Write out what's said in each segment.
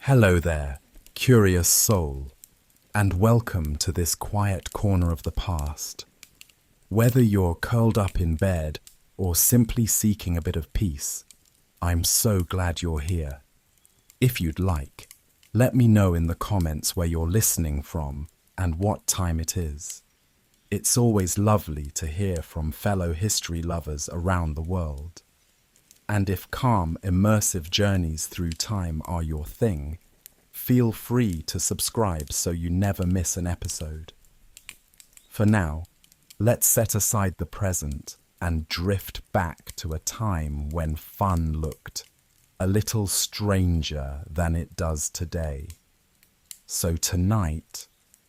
Hello there, curious soul, and welcome to this quiet corner of the past. Whether you're curled up in bed or simply seeking a bit of peace, I'm so glad you're here. If you'd like, let me know in the comments where you're listening from and what time it is. It's always lovely to hear from fellow history lovers around the world. And if calm, immersive journeys through time are your thing, feel free to subscribe so you never miss an episode. For now, let's set aside the present and drift back to a time when fun looked a little stranger than it does today. So tonight,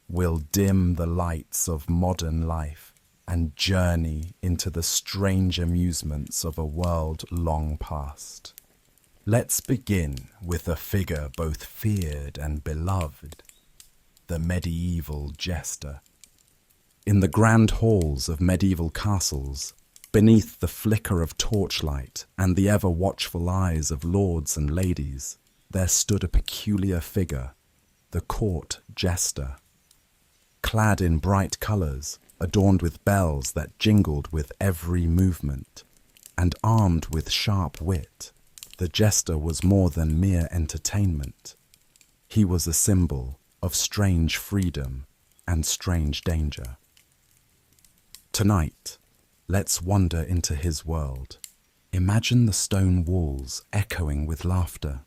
we'll dim the lights of modern life and journey into the strange amusements of a world long past. Let's begin with a figure both feared and beloved, the medieval jester. In the grand halls of medieval castles, beneath the flicker of torchlight and the ever-watchful eyes of lords and ladies, there stood a peculiar figure, the court jester. Clad in bright colours, adorned with bells that jingled with every movement, and armed with sharp wit, the jester was more than mere entertainment. He was a symbol of strange freedom and strange danger. Tonight, let's wander into his world. Imagine the stone walls echoing with laughter,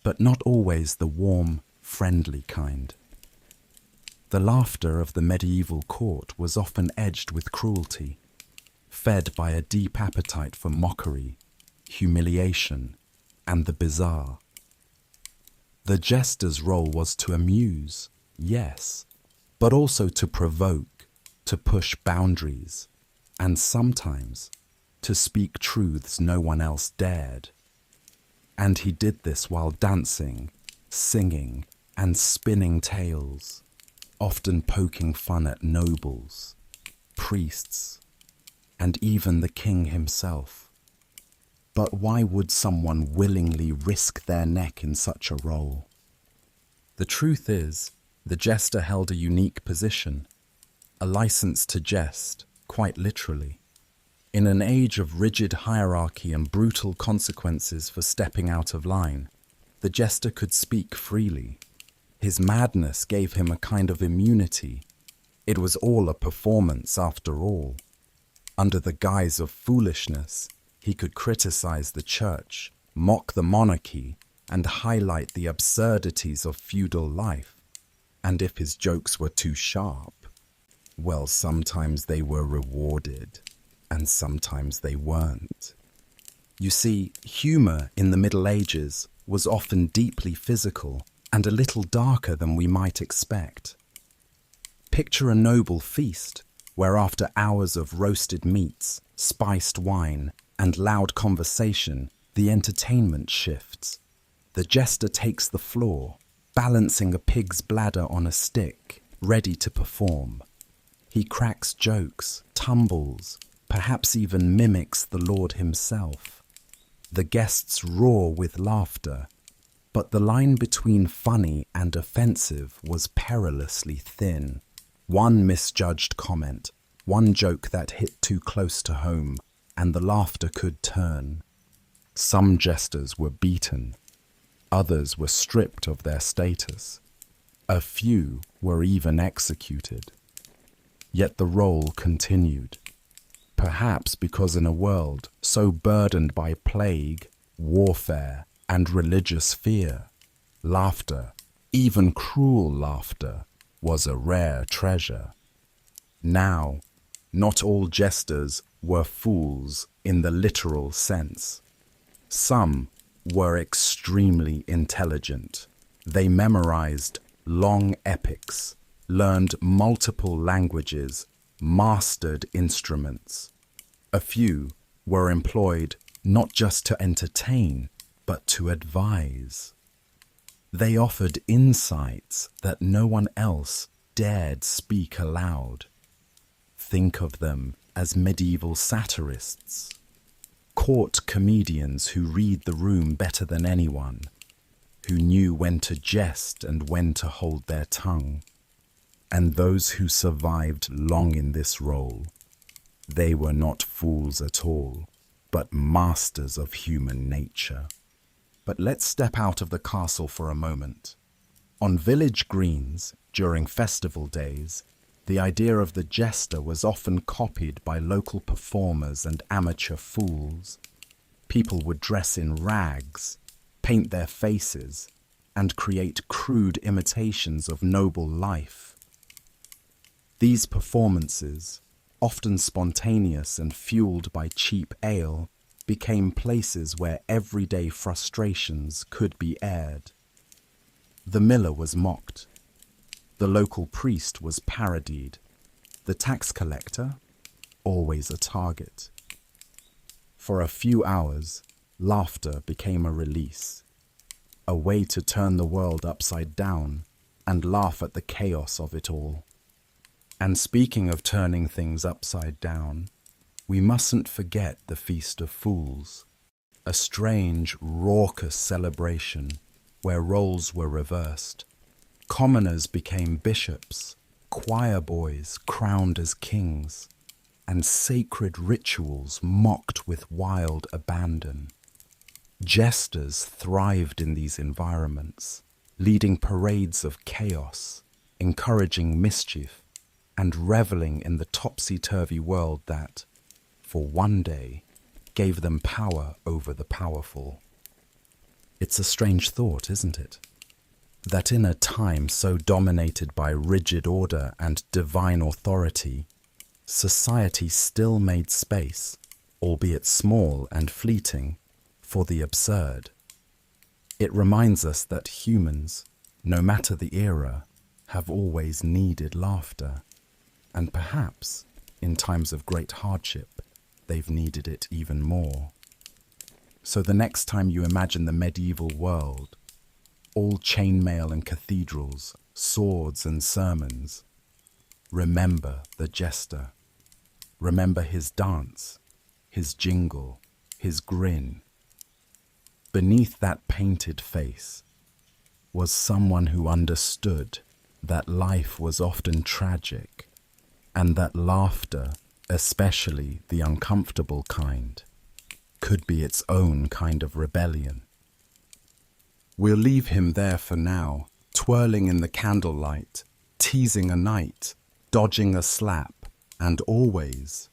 but not always the warm, friendly kind. The laughter of the medieval court was often edged with cruelty, fed by a deep appetite for mockery, humiliation, and the bizarre. The jester's role was to amuse, yes, but also to provoke, to push boundaries, and sometimes to speak truths no one else dared. And he did this while dancing, singing, and spinning tales, often poking fun at nobles, priests, and even the king himself. But why would someone willingly risk their neck in such a role? The truth is, the jester held a unique position, a license to jest, quite literally. In an age of rigid hierarchy and brutal consequences for stepping out of line, the jester could speak freely. His madness gave him a kind of immunity. It was all a performance after all. Under the guise of foolishness, he could criticize the church, mock the monarchy, and highlight the absurdities of feudal life. And if his jokes were too sharp, well, sometimes they were rewarded, and sometimes they weren't. You see, humor in the Middle Ages was often deeply physical and a little darker than we might expect. Picture a noble feast where after hours of roasted meats, spiced wine, and loud conversation, the entertainment shifts. The jester takes the floor, balancing a pig's bladder on a stick, ready to perform. He cracks jokes, tumbles, perhaps even mimics the Lord himself. The guests roar with laughter, but the line between funny and offensive was perilously thin. One misjudged comment, one joke that hit too close to home, and the laughter could turn. Some jesters were beaten, others were stripped of their status. A few were even executed. Yet the role continued, perhaps because in a world so burdened by plague, warfare, and religious fear, laughter, even cruel laughter, was a rare treasure. Now, not all jesters were fools in the literal sense. Some were extremely intelligent. They memorized long epics, learned multiple languages, mastered instruments. A few were employed not just to entertain, but to advise. They offered insights that no one else dared speak aloud. Think of them as medieval satirists, court comedians who read the room better than anyone, who knew when to jest and when to hold their tongue. And those who survived long in this role, they were not fools at all, but masters of human nature. But let's step out of the castle for a moment. On village greens, during festival days, the idea of the jester was often copied by local performers and amateur fools. People would dress in rags, paint their faces, and create crude imitations of noble life. These performances, often spontaneous and fueled by cheap ale, became places where everyday frustrations could be aired. The miller was mocked. The local priest was parodied. The tax collector, always a target. For a few hours, laughter became a release, a way to turn the world upside down and laugh at the chaos of it all. And speaking of turning things upside down, we mustn't forget the Feast of Fools, a strange, raucous celebration where roles were reversed. Commoners became bishops, choir boys crowned as kings, and sacred rituals mocked with wild abandon. Jesters thrived in these environments, leading parades of chaos, encouraging mischief, and reveling in the topsy-turvy world that, for one day, gave them power over the powerful. It's a strange thought, isn't it? That in a time so dominated by rigid order and divine authority, society still made space, albeit small and fleeting, for the absurd. It reminds us that humans, no matter the era, have always needed laughter. And perhaps, in times of great hardship, they've needed it even more. So the next time you imagine the medieval world, all chainmail and cathedrals, swords and sermons, remember the jester. Remember his dance, his jingle, his grin. Beneath that painted face was someone who understood that life was often tragic, and that laughter, especially the uncomfortable kind, could be its own kind of rebellion. We'll leave him there for now, twirling in the candlelight, teasing a knight, dodging a slap, and always,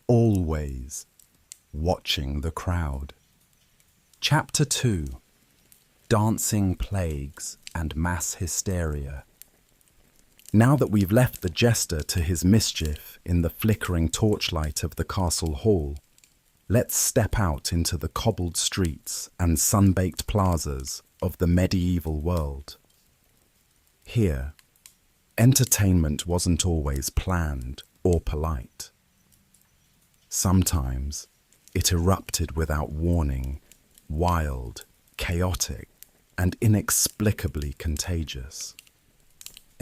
always watching the crowd. Chapter 2: Dancing Plagues and Mass Hysteria. Now that we've left the jester to his mischief in the flickering torchlight of the castle hall, let's step out into the cobbled streets and sun-baked plazas of the medieval world. Here, entertainment wasn't always planned or polite. Sometimes it erupted without warning, wild, chaotic, and inexplicably contagious.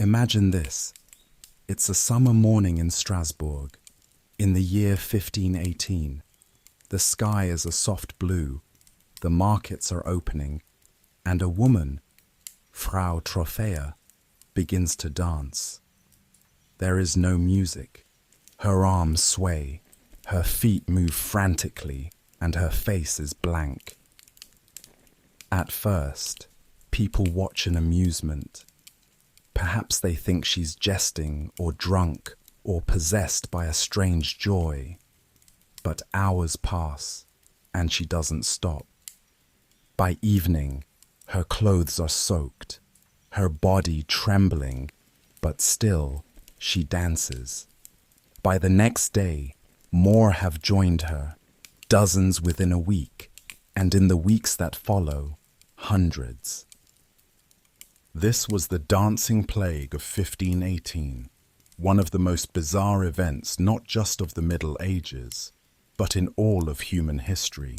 Imagine this. It's a summer morning in Strasbourg, in the year 1518. The sky is a soft blue, the markets are opening, and a woman, Frau Trophäa, begins to dance. There is no music. Her arms sway, her feet move frantically, and her face is blank. At first, people watch in amusement. Perhaps they think she's jesting or drunk or possessed by a strange joy. But hours pass, and she doesn't stop. By evening, her clothes are soaked, her body trembling, but still she dances. By the next day, more have joined her, dozens within a week, and in the weeks that follow, hundreds. This was the dancing plague of 1518, one of the most bizarre events not just of the Middle Ages, but in all of human history.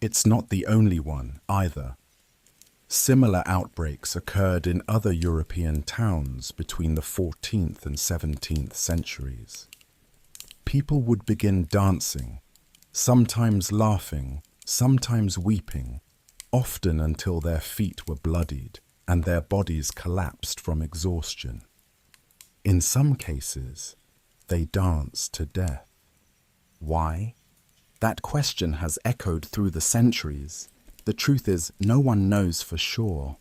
It's not the only one, either. Similar outbreaks occurred in other European towns between the 14th and 17th centuries. People would begin dancing, sometimes laughing, sometimes weeping, often until their feet were bloodied and their bodies collapsed from exhaustion. In some cases, they danced to death. Why? That question has echoed through the centuries. The truth is, no one knows for sure.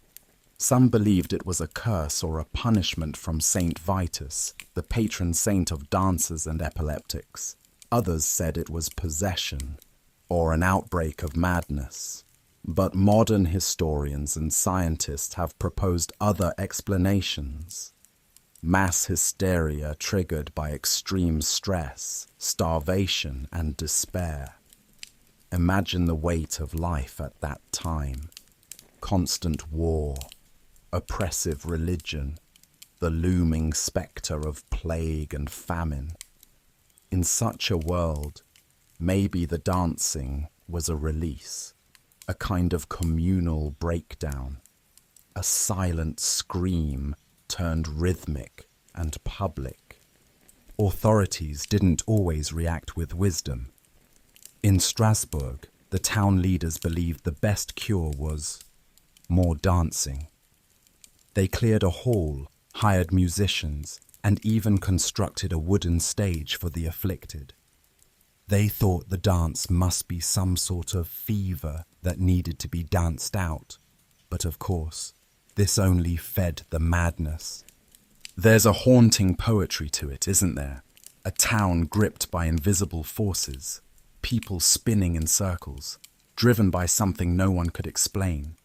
Some believed it was a curse or a punishment from Saint Vitus, the patron saint of dancers and epileptics. Others said it was possession or an outbreak of madness. But modern historians and scientists have proposed other explanations. Mass hysteria triggered by extreme stress, starvation, and despair. Imagine the weight of life at that time. Constant war, oppressive religion, the looming spectre of plague and famine. In such a world, maybe the dancing was a release, a kind of communal breakdown, a silent scream turned rhythmic and public. Authorities didn't always react with wisdom. In Strasbourg, the town leaders believed the best cure was more dancing. They cleared a hall, hired musicians, and even constructed a wooden stage for the afflicted. They thought the dance must be some sort of fever that needed to be danced out, but of course, this only fed the madness. There's a haunting poetry to it, isn't there? A town gripped by invisible forces, people spinning in circles, driven by something no one could explain.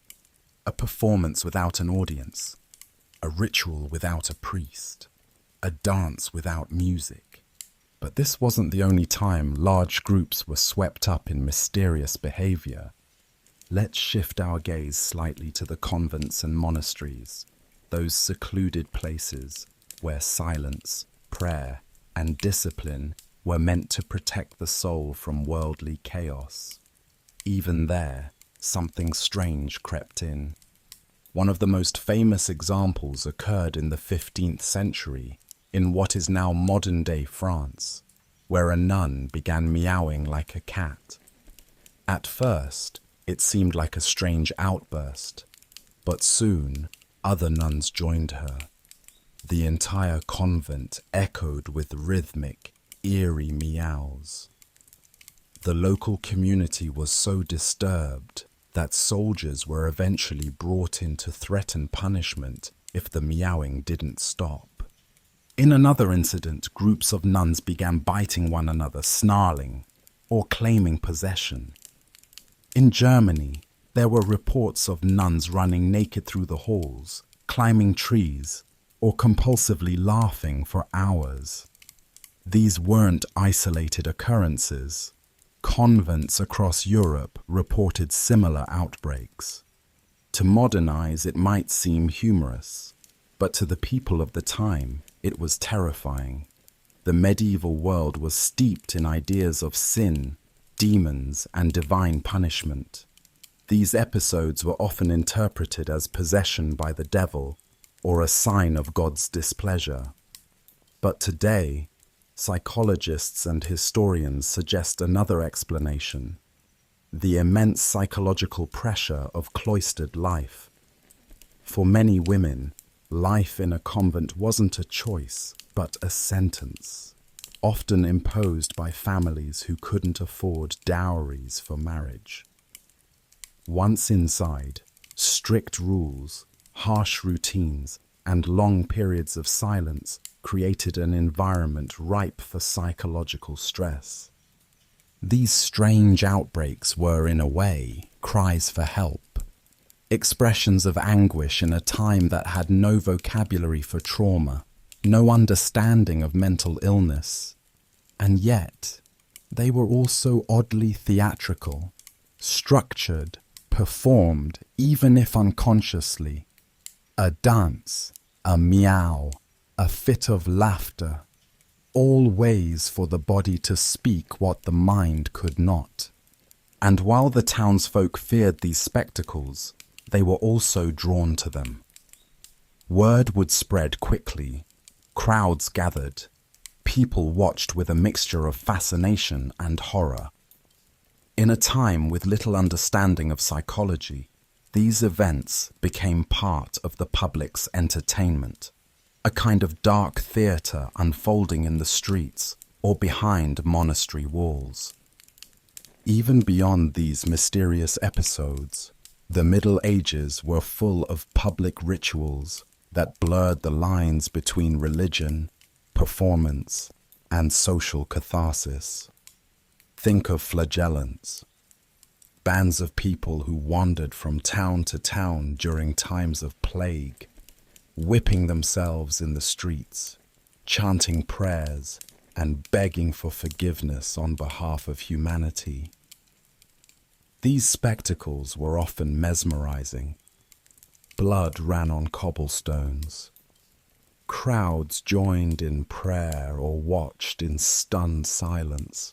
A performance without an audience, a ritual without a priest, a dance without music. But this wasn't the only time large groups were swept up in mysterious behavior. Let's shift our gaze slightly to the convents and monasteries, those secluded places where silence, prayer, and discipline were meant to protect the soul from worldly chaos. Even there, something strange crept in. One of the most famous examples occurred in the 15th century, in what is now modern-day France, where a nun began meowing like a cat. At first, it seemed like a strange outburst, but soon other nuns joined her. The entire convent echoed with rhythmic, eerie meows. The local community was so disturbed that soldiers were eventually brought in to threaten punishment if the meowing didn't stop. In another incident, groups of nuns began biting one another, snarling, or claiming possession. In Germany, there were reports of nuns running naked through the halls, climbing trees, or compulsively laughing for hours. These weren't isolated occurrences. Convents across Europe reported similar outbreaks. To modernize, it might seem humorous, but to the people of the time, it was terrifying. The medieval world was steeped in ideas of sin, demons, and divine punishment. These episodes were often interpreted as possession by the devil or a sign of God's displeasure. But today, psychologists and historians suggest another explanation: the immense psychological pressure of cloistered life. For many women, life in a convent wasn't a choice, but a sentence, often imposed by families who couldn't afford dowries for marriage. Once inside, strict rules, harsh routines, and long periods of silence created an environment ripe for psychological stress. These strange outbreaks were, in a way, cries for help, expressions of anguish in a time that had no vocabulary for trauma, no understanding of mental illness. And yet, they were also oddly theatrical, structured, performed, even if unconsciously. A dance, a meow, a fit of laughter, all ways for the body to speak what the mind could not. And while the townsfolk feared these spectacles, they were also drawn to them. Word would spread quickly, crowds gathered, people watched with a mixture of fascination and horror. In a time with little understanding of psychology, These events became part of the public's entertainment, a kind of dark theatre unfolding in the streets or behind monastery walls. Even beyond these mysterious episodes, the Middle Ages were full of public rituals that blurred the lines between religion, performance, and social catharsis. Think of flagellants, bands of people who wandered from town to town during times of plague, whipping themselves in the streets, chanting prayers, and begging for forgiveness on behalf of humanity. These spectacles were often mesmerizing. Blood ran on cobblestones. Crowds joined in prayer or watched in stunned silence.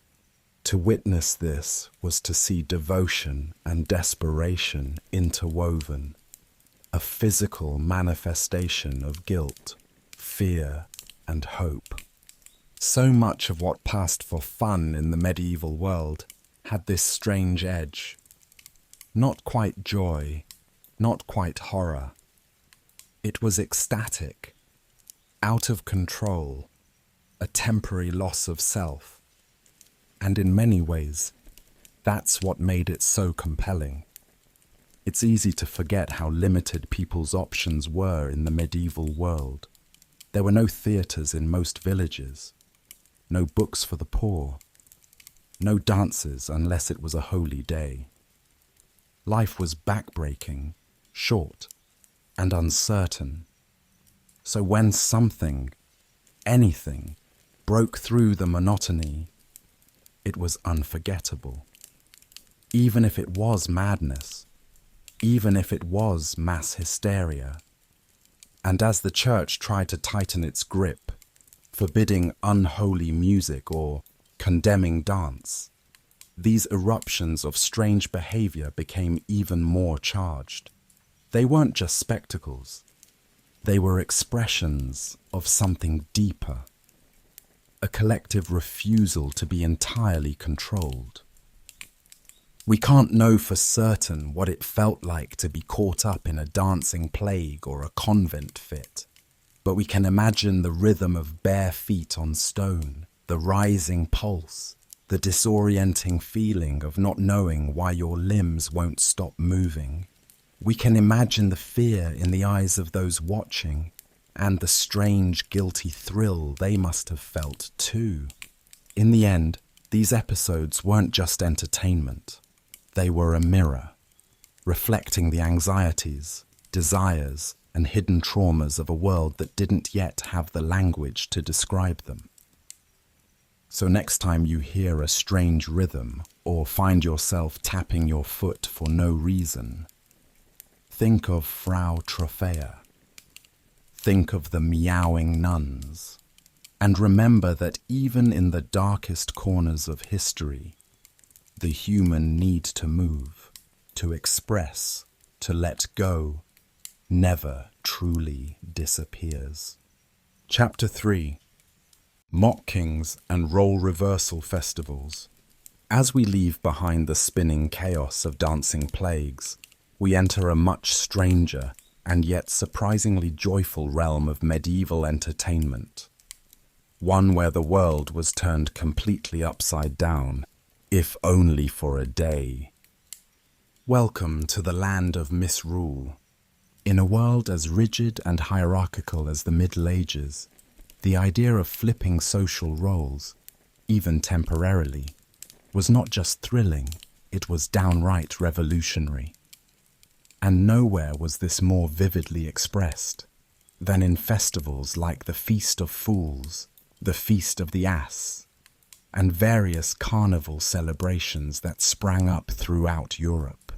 To witness this was to see devotion and desperation interwoven, a physical manifestation of guilt, fear, and hope. So much of what passed for fun in the medieval world had this strange edge. Not quite joy, not quite horror. It was ecstatic, out of control, a temporary loss of self. And in many ways, that's what made it so compelling. It's easy to forget how limited people's options were in the medieval world. There were no theatres in most villages, no books for the poor, no dances unless it was a holy day. Life was backbreaking, short, and uncertain. So when something, anything, broke through the monotony, it was unforgettable. Even if it was madness, even if it was mass hysteria. And as the church tried to tighten its grip, forbidding unholy music or condemning dance, these eruptions of strange behavior became even more charged. They weren't just spectacles. They were expressions of something deeper, a collective refusal to be entirely controlled. We can't know for certain what it felt like to be caught up in a dancing plague or a convent fit, but we can imagine the rhythm of bare feet on stone, the rising pulse, the disorienting feeling of not knowing why your limbs won't stop moving. We can imagine the fear in the eyes of those watching, and the strange, guilty thrill they must have felt too. In the end, these episodes weren't just entertainment. They were a mirror, reflecting the anxieties, desires, and hidden traumas of a world that didn't yet have the language to describe them. So next time you hear a strange rhythm or find yourself tapping your foot for no reason, think of Frau Trophea. Think of the meowing nuns. And remember that even in the darkest corners of history, the human need to move, to express, to let go, never truly disappears. Chapter 3. Mock Kings and Role Reversal Festivals. As we leave behind the spinning chaos of dancing plagues, we enter a much stranger and yet surprisingly joyful realm of medieval entertainment. One where the world was turned completely upside down, if only for a day. Welcome to the land of misrule. In a world as rigid and hierarchical as the Middle Ages, the idea of flipping social roles, even temporarily, was not just thrilling, it was downright revolutionary. And nowhere was this more vividly expressed than in festivals like the Feast of Fools, the Feast of the Ass, and various carnival celebrations that sprang up throughout Europe.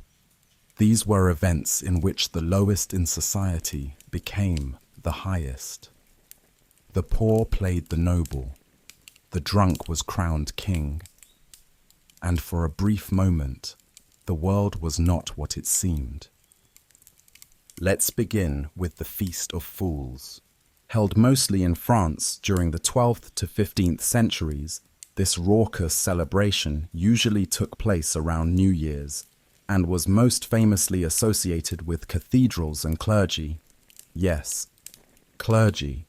These were events in which the lowest in society became the highest. The poor played the noble, the drunk was crowned king, and for a brief moment, the world was not what it seemed. Let's begin with the Feast of Fools. Held mostly in France during the 12th to 15th centuries, this raucous celebration usually took place around New Year's and was most famously associated with cathedrals and clergy. Yes, clergy,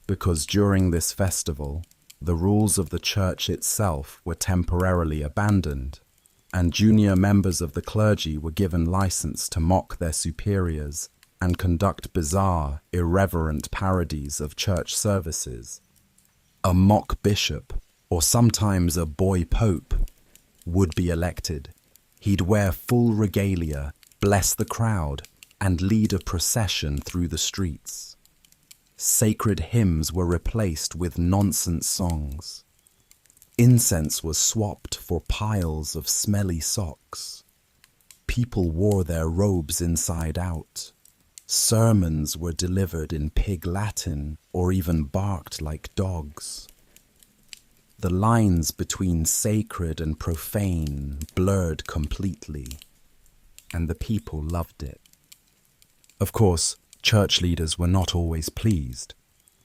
because during this festival, the rules of the church itself were temporarily abandoned, and junior members of the clergy were given license to mock their superiors and conduct bizarre, irreverent parodies of church services. A mock bishop, or sometimes a boy pope, would be elected. He'd wear full regalia, bless the crowd, and lead a procession through the streets. Sacred hymns were replaced with nonsense songs. Incense was swapped for piles of smelly socks. People wore their robes inside out. Sermons were delivered in pig Latin or even barked like dogs. The lines between sacred and profane blurred completely, and the people loved it. Of course, church leaders were not always pleased.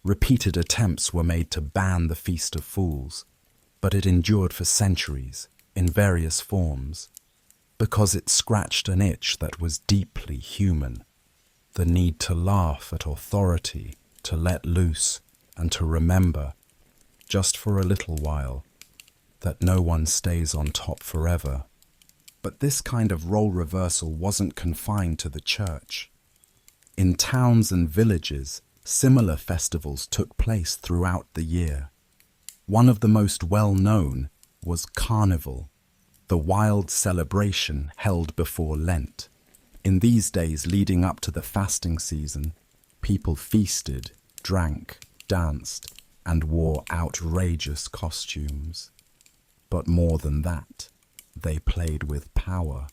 Repeated attempts were made to ban the Feast of Fools, but it endured for centuries, in various forms, because it scratched an itch that was deeply human. The need to laugh at authority, to let loose, and to remember, just for a little while, that no one stays on top forever. But this kind of role reversal wasn't confined to the church. In towns and villages, similar festivals took place throughout the year. One of the most well-known was Carnival, the wild celebration held before Lent. In these days leading up to the fasting season, people feasted, drank, danced, and wore outrageous costumes. But more than that, they played with power.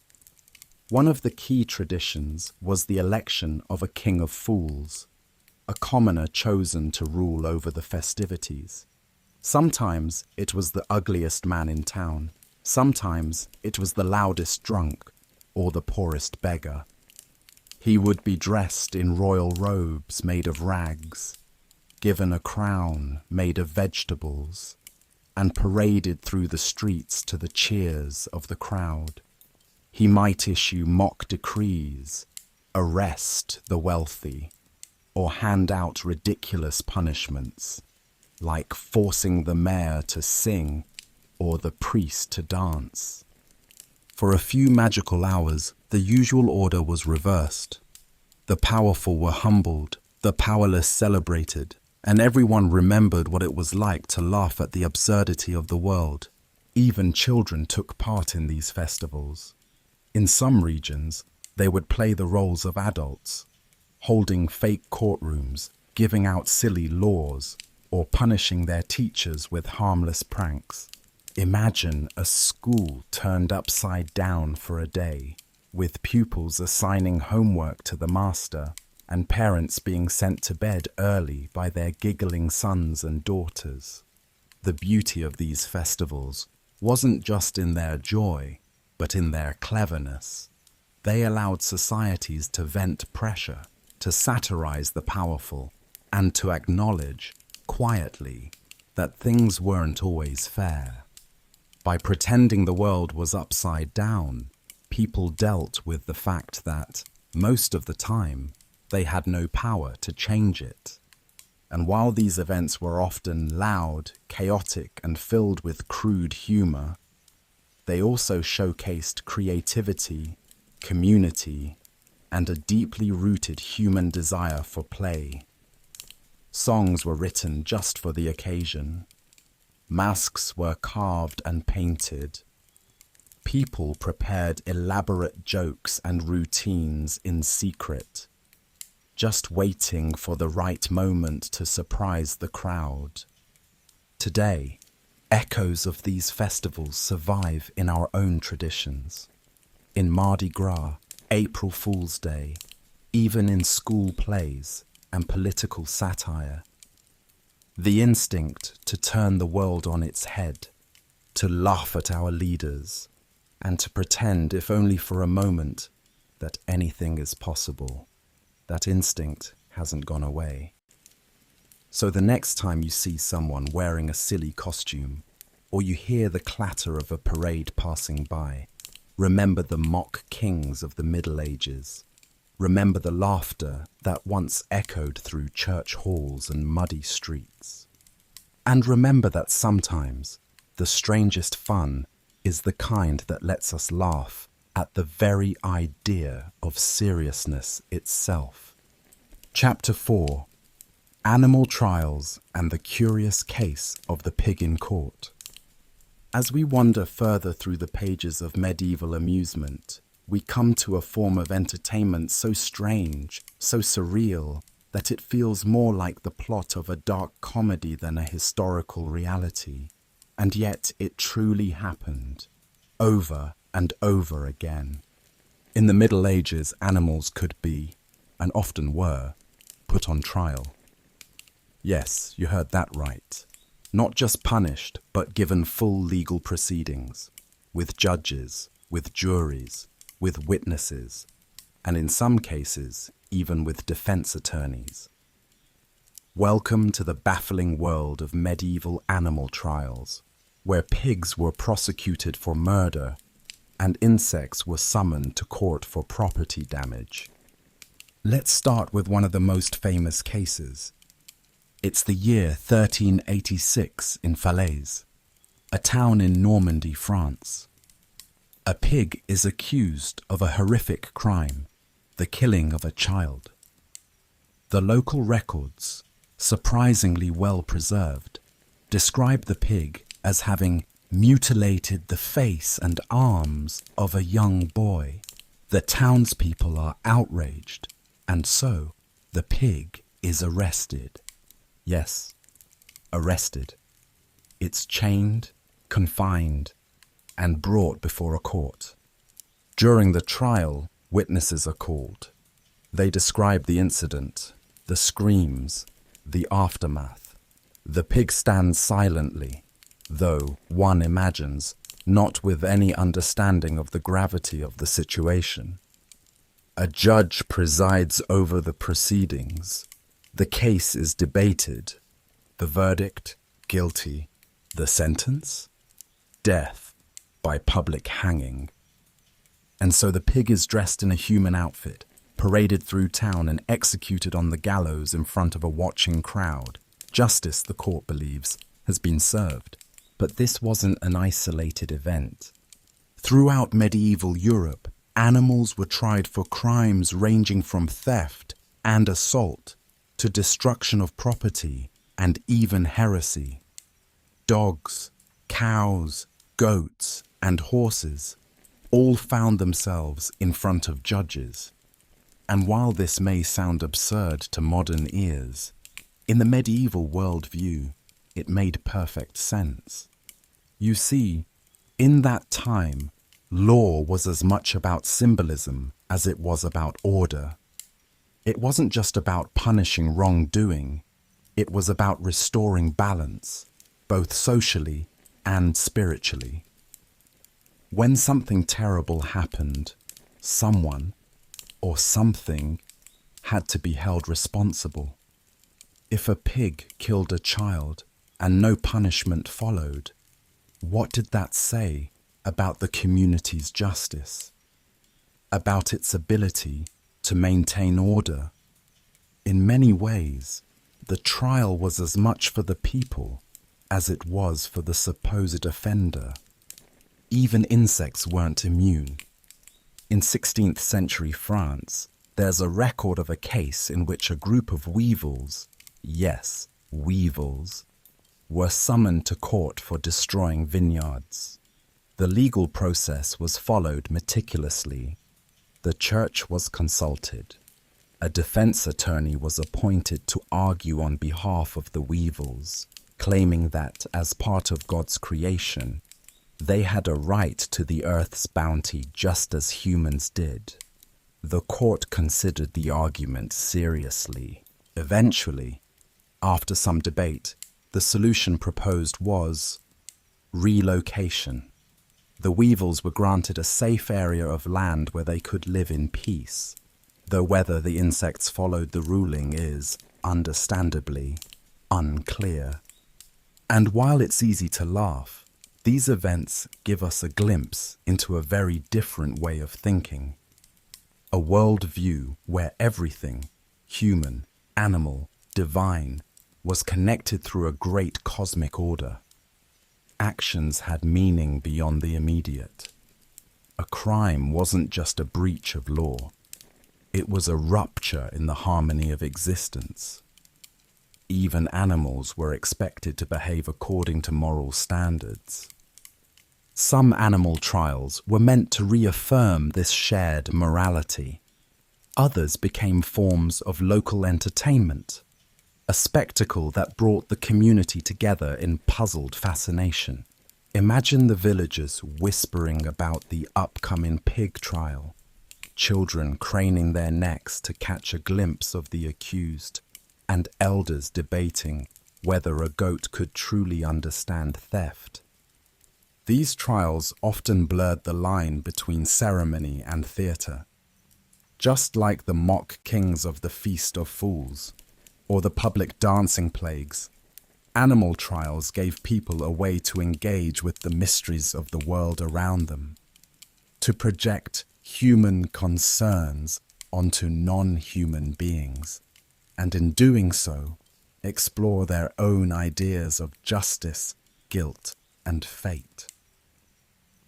One of the key traditions was the election of a king of fools, a commoner chosen to rule over the festivities. Sometimes it was the ugliest man in town. Sometimes it was the loudest drunk or the poorest beggar. He would be dressed in royal robes made of rags, given a crown made of vegetables, and paraded through the streets to the cheers of the crowd. He might issue mock decrees, arrest the wealthy, or hand out ridiculous punishments, like forcing the mayor to sing or the priest to dance. For a few magical hours, the usual order was reversed. The powerful were humbled, the powerless celebrated, and everyone remembered what it was like to laugh at the absurdity of the world. Even children took part in these festivals. In some regions, they would play the roles of adults, holding fake courtrooms, giving out silly laws, or punishing their teachers with harmless pranks. Imagine a school turned upside down for a day, with pupils assigning homework to the master and parents being sent to bed early by their giggling sons and daughters. The beauty of these festivals wasn't just in their joy, but in their cleverness. They allowed societies to vent pressure, to satirize the powerful, and to acknowledge, quietly, that things weren't always fair. By pretending the world was upside down, people dealt with the fact that, most of the time, they had no power to change it. And while these events were often loud, chaotic, and filled with crude humor, they also showcased creativity, community, and a deeply rooted human desire for play. Songs were written just for the occasion. Masks were carved and painted. People prepared elaborate jokes and routines in secret, just waiting for the right moment to surprise the crowd. Today, echoes of these festivals survive in our own traditions. In Mardi Gras, April Fool's Day, even in school plays and political satire. The instinct to turn the world on its head, to laugh at our leaders, and to pretend, if only for a moment, that anything is possible. That instinct hasn't gone away. So the next time you see someone wearing a silly costume, or you hear the clatter of a parade passing by, Remember the mock kings of the Middle Ages. Remember the laughter that once echoed through church halls and muddy streets. And remember that sometimes the strangest fun is the kind that lets us laugh at the very idea of seriousness itself. Chapter 4: Animal Trials and the Curious Case of the Pig in Court. As we wander further through the pages of medieval amusement, we come to a form of entertainment so strange, so surreal, that it feels more like the plot of a dark comedy than a historical reality. And yet it truly happened, over and over again. In the Middle Ages, animals could be, and often were, put on trial. Yes, you heard that right. Not just punished, but given full legal proceedings, with judges, with juries, with witnesses, and in some cases, even with defense attorneys. Welcome to the baffling world of medieval animal trials, where pigs were prosecuted for murder and insects were summoned to court for property damage. Let's start with one of the most famous cases. It's the year 1386 in Falaise, a town in Normandy, France. A pig is accused of a horrific crime, the killing of a child. The local records, surprisingly well preserved, describe the pig as having mutilated the face and arms of a young boy. The townspeople are outraged, and so the pig is arrested. Yes, arrested. It's chained, confined, and brought before a court. During the trial, witnesses are called. They describe the incident, the screams, the aftermath. The pig stands silently, though, one imagines, not with any understanding of the gravity of the situation. A judge presides over the proceedings. The case is debated. The verdict, guilty. The sentence, death by public hanging. And so the pig is dressed in a human outfit, paraded through town and executed on the gallows in front of a watching crowd. Justice, the court believes, has been served. But this wasn't an isolated event. Throughout medieval Europe, animals were tried for crimes ranging from theft and assault to destruction of property and even heresy. Dogs, cows, goats, and horses all found themselves in front of judges. And while this may sound absurd to modern ears, in the medieval worldview, it made perfect sense. You see, in that time, law was as much about symbolism as it was about order. It wasn't just about punishing wrongdoing, it was about restoring balance, both socially and spiritually. When something terrible happened, someone or something had to be held responsible. If a pig killed a child and no punishment followed, what did that say about the community's justice? About its ability to maintain order? In many ways, the trial was as much for the people as it was for the supposed offender. Even insects weren't immune. In 16th century France, there's a record of a case in which a group of weevils, yes, weevils, were summoned to court for destroying vineyards. The legal process was followed meticulously. The church was consulted. A defense attorney was appointed to argue on behalf of the weevils, claiming that, as part of God's creation, they had a right to the earth's bounty just as humans did. The court considered the argument seriously. Eventually, after some debate, the solution proposed was relocation. The weevils were granted a safe area of land where they could live in peace, though whether the insects followed the ruling is, understandably, unclear. And while it's easy to laugh, These events give us a glimpse into a very different way of thinking, a worldview where everything, human, animal, divine, was connected through a great cosmic order. Actions had meaning beyond the immediate. A crime wasn't just a breach of law. It was a rupture in the harmony of existence. Even animals were expected to behave according to moral standards. Some animal trials were meant to reaffirm this shared morality. Others became forms of local entertainment, a spectacle that brought the community together in puzzled fascination. Imagine the villagers whispering about the upcoming pig trial, children craning their necks to catch a glimpse of the accused, and elders debating whether a goat could truly understand theft. These trials often blurred the line between ceremony and theatre. Just like the mock kings of the Feast of Fools, or the public dancing plagues, animal trials gave people a way to engage with the mysteries of the world around them, to project human concerns onto non-human beings, and in doing so, explore their own ideas of justice, guilt, and fate.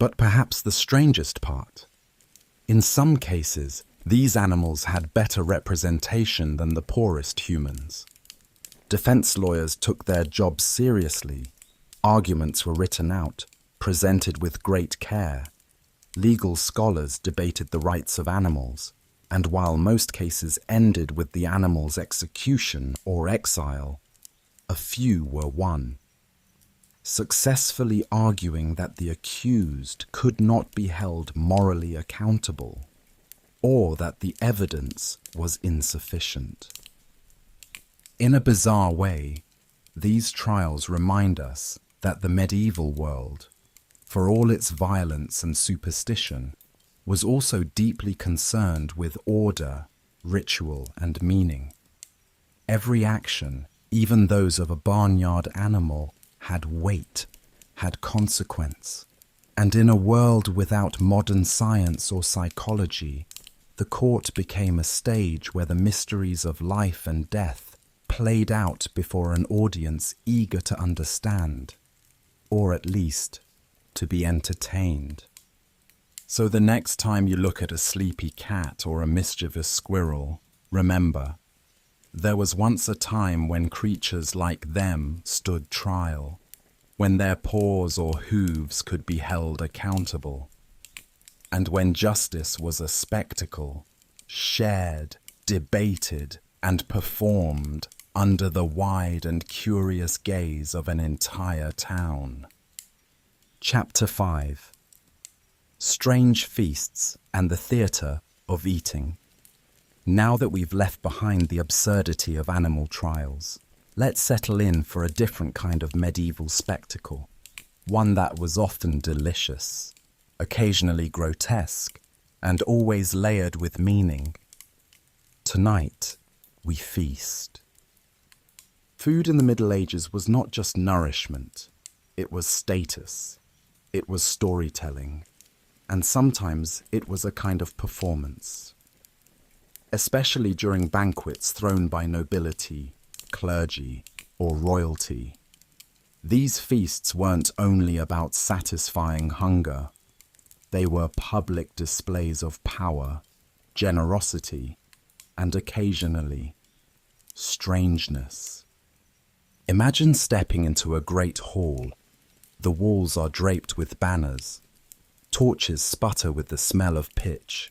But perhaps the strangest part, in some cases, these animals had better representation than the poorest humans. Defense lawyers took their jobs seriously. Arguments were written out, presented with great care. Legal scholars debated the rights of animals, and while most cases ended with the animal's execution or exile, a few were won, successfully arguing that the accused could not be held morally accountable, or that the evidence was insufficient. In a bizarre way, these trials remind us that the medieval world, for all its violence and superstition, was also deeply concerned with order, ritual, and meaning. Every action, even those of a barnyard animal, had weight, had consequence. And in a world without modern science or psychology, the court became a stage where the mysteries of life and death played out before an audience eager to understand, or at least to be entertained. So the next time you look at a sleepy cat or a mischievous squirrel, remember, there was once a time when creatures like them stood trial, when their paws or hooves could be held accountable, and when justice was a spectacle, shared, debated, and performed under the wide and curious gaze of an entire town. Chapter 5. Strange Feasts and the Theatre of Eating. Now that we've left behind the absurdity of animal trials, let's settle in for a different kind of medieval spectacle, one that was often delicious, occasionally grotesque, and always layered with meaning. Tonight, we feast. Food in the Middle Ages was not just nourishment, it was status, it was storytelling, and sometimes it was a kind of performance. Especially during banquets thrown by nobility, clergy, or royalty. These feasts weren't only about satisfying hunger. They were public displays of power, generosity, and occasionally, strangeness. Imagine stepping into a great hall. The walls are draped with banners. Torches sputter with the smell of pitch.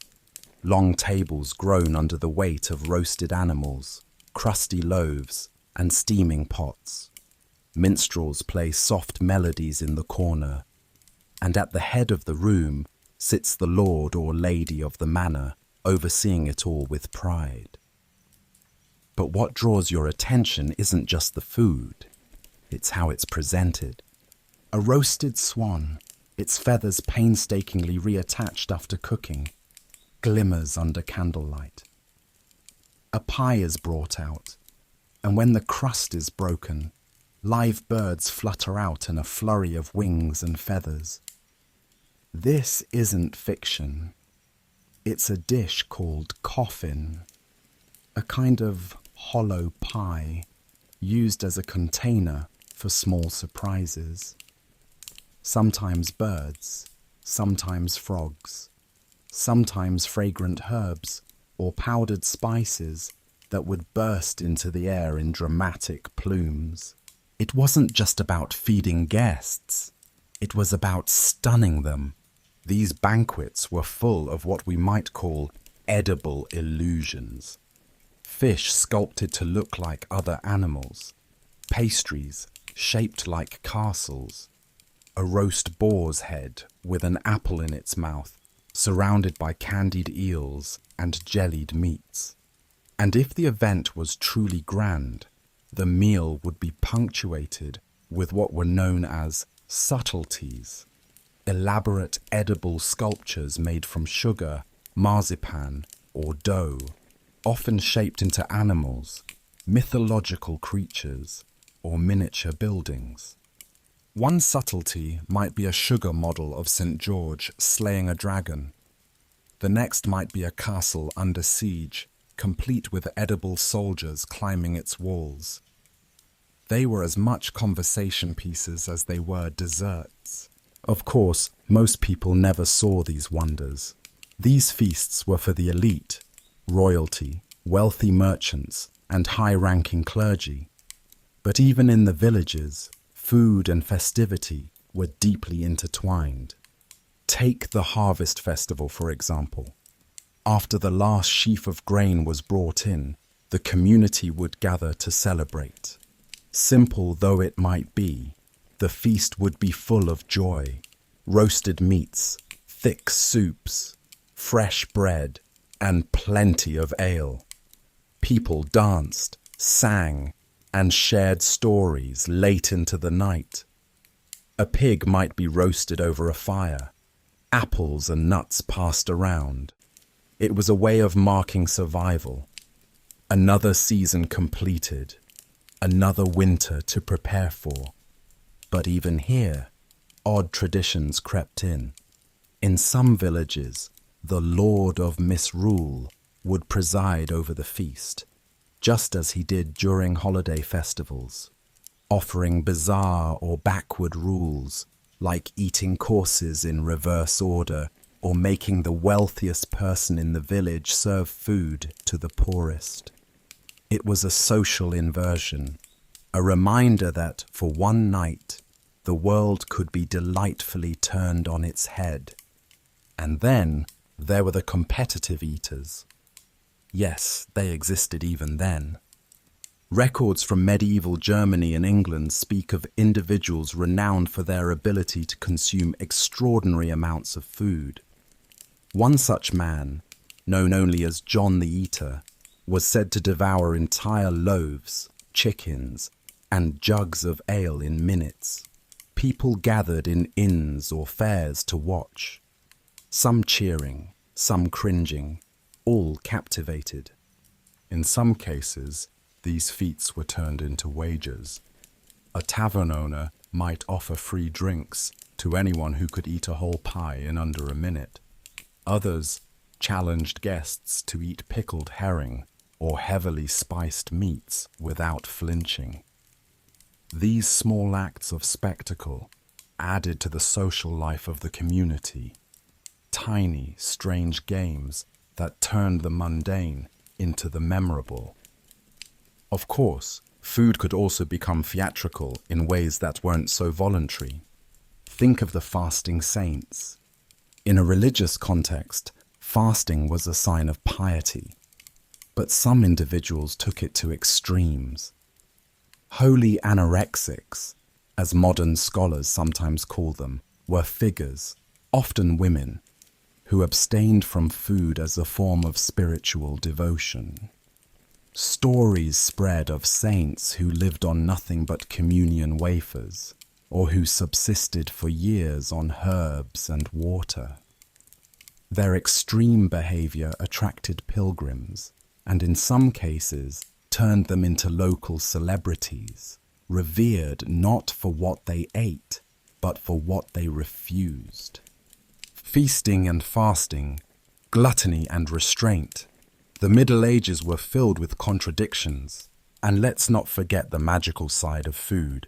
Long tables groan under the weight of roasted animals, crusty loaves, and steaming pots. Minstrels play soft melodies in the corner, and at the head of the room sits the lord or lady of the manor, overseeing it all with pride. But what draws your attention isn't just the food, it's how it's presented. A roasted swan, its feathers painstakingly reattached after cooking, glimmers under candlelight. A pie is brought out, and when the crust is broken, Live birds flutter out in a flurry of wings and feathers. This isn't fiction. It's a dish called coffin, a kind of hollow pie used as a container for small surprises. Sometimes birds, sometimes frogs, sometimes fragrant herbs or powdered spices that would burst into the air in dramatic plumes. It wasn't just about feeding guests. It was about stunning them. These banquets were full of what we might call edible illusions. Fish sculpted to look like other animals, pastries shaped like castles, a roast boar's head with an apple in its mouth, surrounded by candied eels and jellied meats. And if the event was truly grand, the meal would be punctuated with what were known as subtleties, elaborate edible sculptures made from sugar, marzipan, or dough, often shaped into animals, mythological creatures, or miniature buildings. One subtlety might be a sugar model of St. George slaying a dragon. The next might be a castle under siege, complete with edible soldiers climbing its walls. They were as much conversation pieces as they were desserts. Of course, most people never saw these wonders. These feasts were for the elite, royalty, wealthy merchants, and high-ranking clergy. But even in the villages, food and festivity were deeply intertwined. Take the harvest festival, for example. After the last sheaf of grain was brought in, the community would gather to celebrate. Simple though it might be, the feast would be full of joy. Roasted meats, thick soups, fresh bread, and plenty of ale. People danced, sang, and shared stories late into the night. A pig might be roasted over a fire. Apples and nuts passed around. It was a way of marking survival. Another season completed. Another winter to prepare for. But even here, odd traditions crept in. In some villages, the Lord of Misrule would preside over the feast, just as he did during holiday festivals, offering bizarre or backward rules, like eating courses in reverse order or making the wealthiest person in the village serve food to the poorest. It was a social inversion, a reminder that for one night, the world could be delightfully turned on its head. And then there were the competitive eaters. Yes, they existed even then. Records from medieval Germany and England speak of individuals renowned for their ability to consume extraordinary amounts of food. One such man, known only as John the Eater, was said to devour entire loaves, chickens, and jugs of ale in minutes. People gathered in inns or fairs to watch, some cheering, some cringing, all captivated. In some cases, these feats were turned into wagers. A tavern owner might offer free drinks to anyone who could eat a whole pie in under a minute. Others challenged guests to eat pickled herring or heavily spiced meats without flinching. These small acts of spectacle added to the social life of the community. Tiny, strange games that turned the mundane into the memorable. Of course, food could also become theatrical in ways that weren't so voluntary. Think of the fasting saints. In a religious context, fasting was a sign of piety, but some individuals took it to extremes. Holy anorexics, as modern scholars sometimes call them, were figures, often women, who abstained from food as a form of spiritual devotion. Stories spread of saints who lived on nothing but communion wafers, or who subsisted for years on herbs and water. Their extreme behavior attracted pilgrims, and in some cases turned them into local celebrities. revered not for what they ate, but for what they refused. Feasting and fasting, gluttony and restraint. The Middle Ages were filled with contradictions, and let's not forget the magical side of food.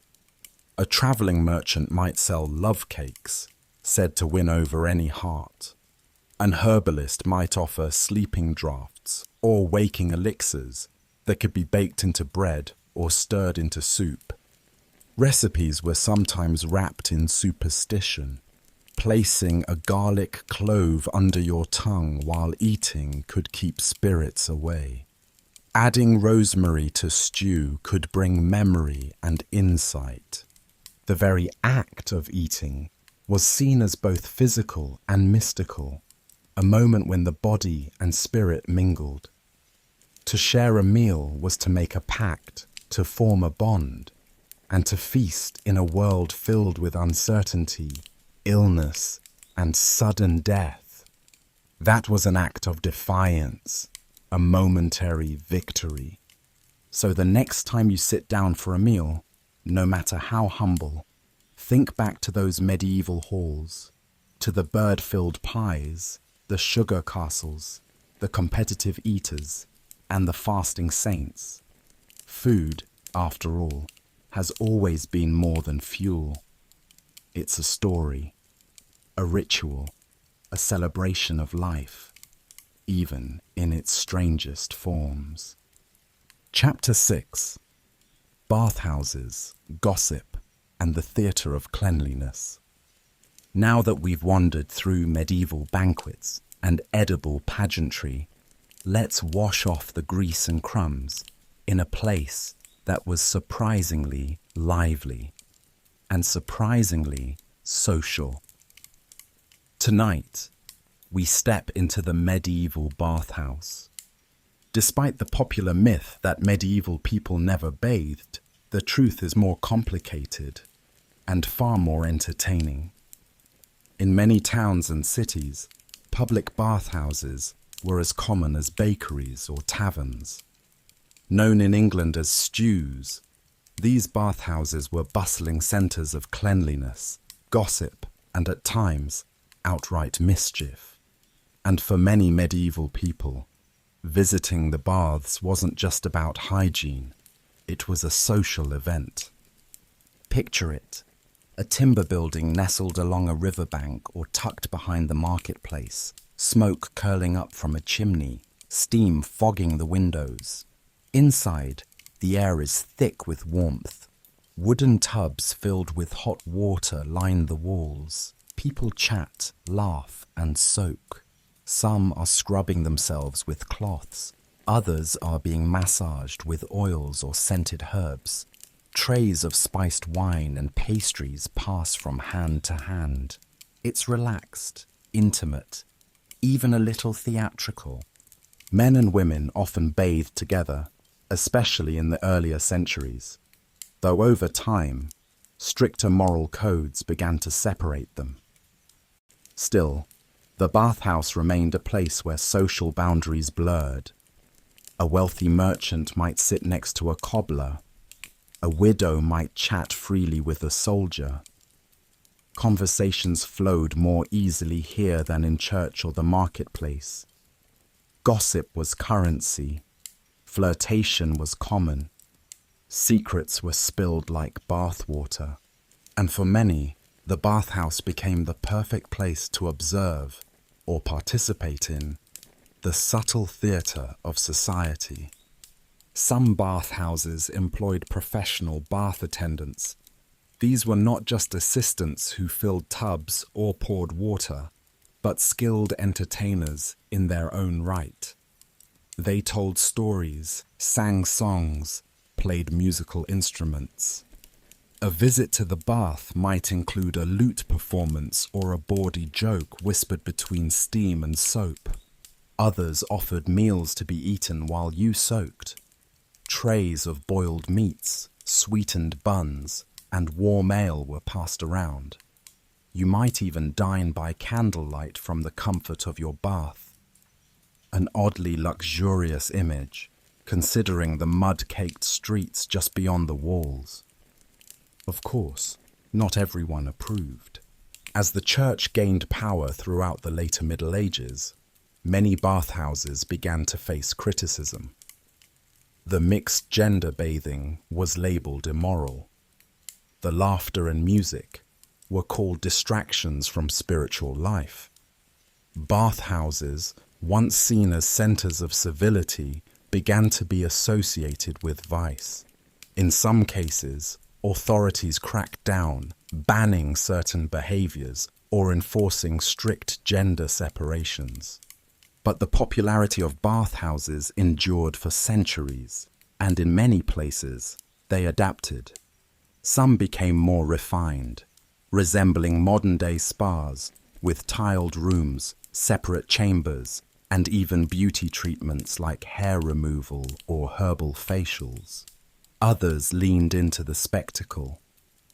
A traveling merchant might sell love cakes, said to win over any heart. An herbalist might offer sleeping draughts or waking elixirs that could be baked into bread or stirred into soup. Recipes were sometimes wrapped in superstition. Placing a garlic clove under your tongue while eating could keep spirits away. Adding rosemary to stew could bring memory and insight. The very act of eating was seen as both physical and mystical, a moment when the body and spirit mingled. To share a meal was to make a pact, to form a bond, and to feast in a world filled with uncertainty, illness, and sudden death. That was an act of defiance, a momentary victory. So the next time you sit down for a meal, no matter how humble, think back to those medieval halls, to the bird-filled pies, the sugar castles, the competitive eaters, and the fasting saints. Food, after all, has always been more than fuel. It's a story, a ritual, a celebration of life, even in its strangest forms. Chapter 6. Bathhouses, Gossip, and the Theatre of Cleanliness. Now that we've wandered through medieval banquets and edible pageantry, let's wash off the grease and crumbs in a place that was surprisingly lively and surprisingly social. Tonight, we step into the medieval bathhouse. Despite the popular myth that medieval people never bathed, the truth is more complicated and far more entertaining. In many towns and cities, public bathhouses were as common as bakeries or taverns. Known in England as stews, these bathhouses were bustling centres of cleanliness, gossip, and at times, outright mischief. And for many medieval people, visiting the baths wasn't just about hygiene, it was a social event. Picture it, a timber building nestled along a riverbank or tucked behind the marketplace, smoke curling up from a chimney, steam fogging the windows. Inside, the air is thick with warmth. Wooden tubs filled with hot water line the walls. People chat, laugh, and soak. Some are scrubbing themselves with cloths. Others are being massaged with oils or scented herbs. Trays of spiced wine and pastries pass from hand to hand. It's relaxed, intimate, even a little theatrical. Men and women often bathed together, especially in the earlier centuries, though over time, stricter moral codes began to separate them. Still, the bathhouse remained a place where social boundaries blurred. A wealthy merchant might sit next to a cobbler. A widow might chat freely with a soldier. Conversations flowed more easily here than in church or the marketplace. Gossip was currency. Flirtation was common. Secrets were spilled like bathwater. And for many, the bathhouse became the perfect place to observe or participate in the subtle theatre of society. Some bathhouses employed professional bath attendants. These were not just assistants who filled tubs or poured water, but skilled entertainers in their own right. They told stories, sang songs, played musical instruments. A visit to the bath might include a lute performance or a bawdy joke whispered between steam and soap. Others offered meals to be eaten while you soaked. Trays of boiled meats, sweetened buns, and warm ale were passed around. You might even dine by candlelight from the comfort of your bath. An oddly luxurious image, considering the mud-caked streets just beyond the walls. Of course, not everyone approved. As the church gained power throughout the later Middle Ages, many bathhouses began to face criticism. The mixed gender bathing was labeled immoral. The laughter and music were called distractions from spiritual life. Bathhouses, once seen as centers of civility, began to be associated with vice. In some cases, authorities cracked down, banning certain behaviors or enforcing strict gender separations. But the popularity of bathhouses endured for centuries, and in many places, they adapted. Some became more refined, resembling modern-day spas with tiled rooms, separate chambers, and even beauty treatments like hair removal or herbal facials. Others leaned into the spectacle,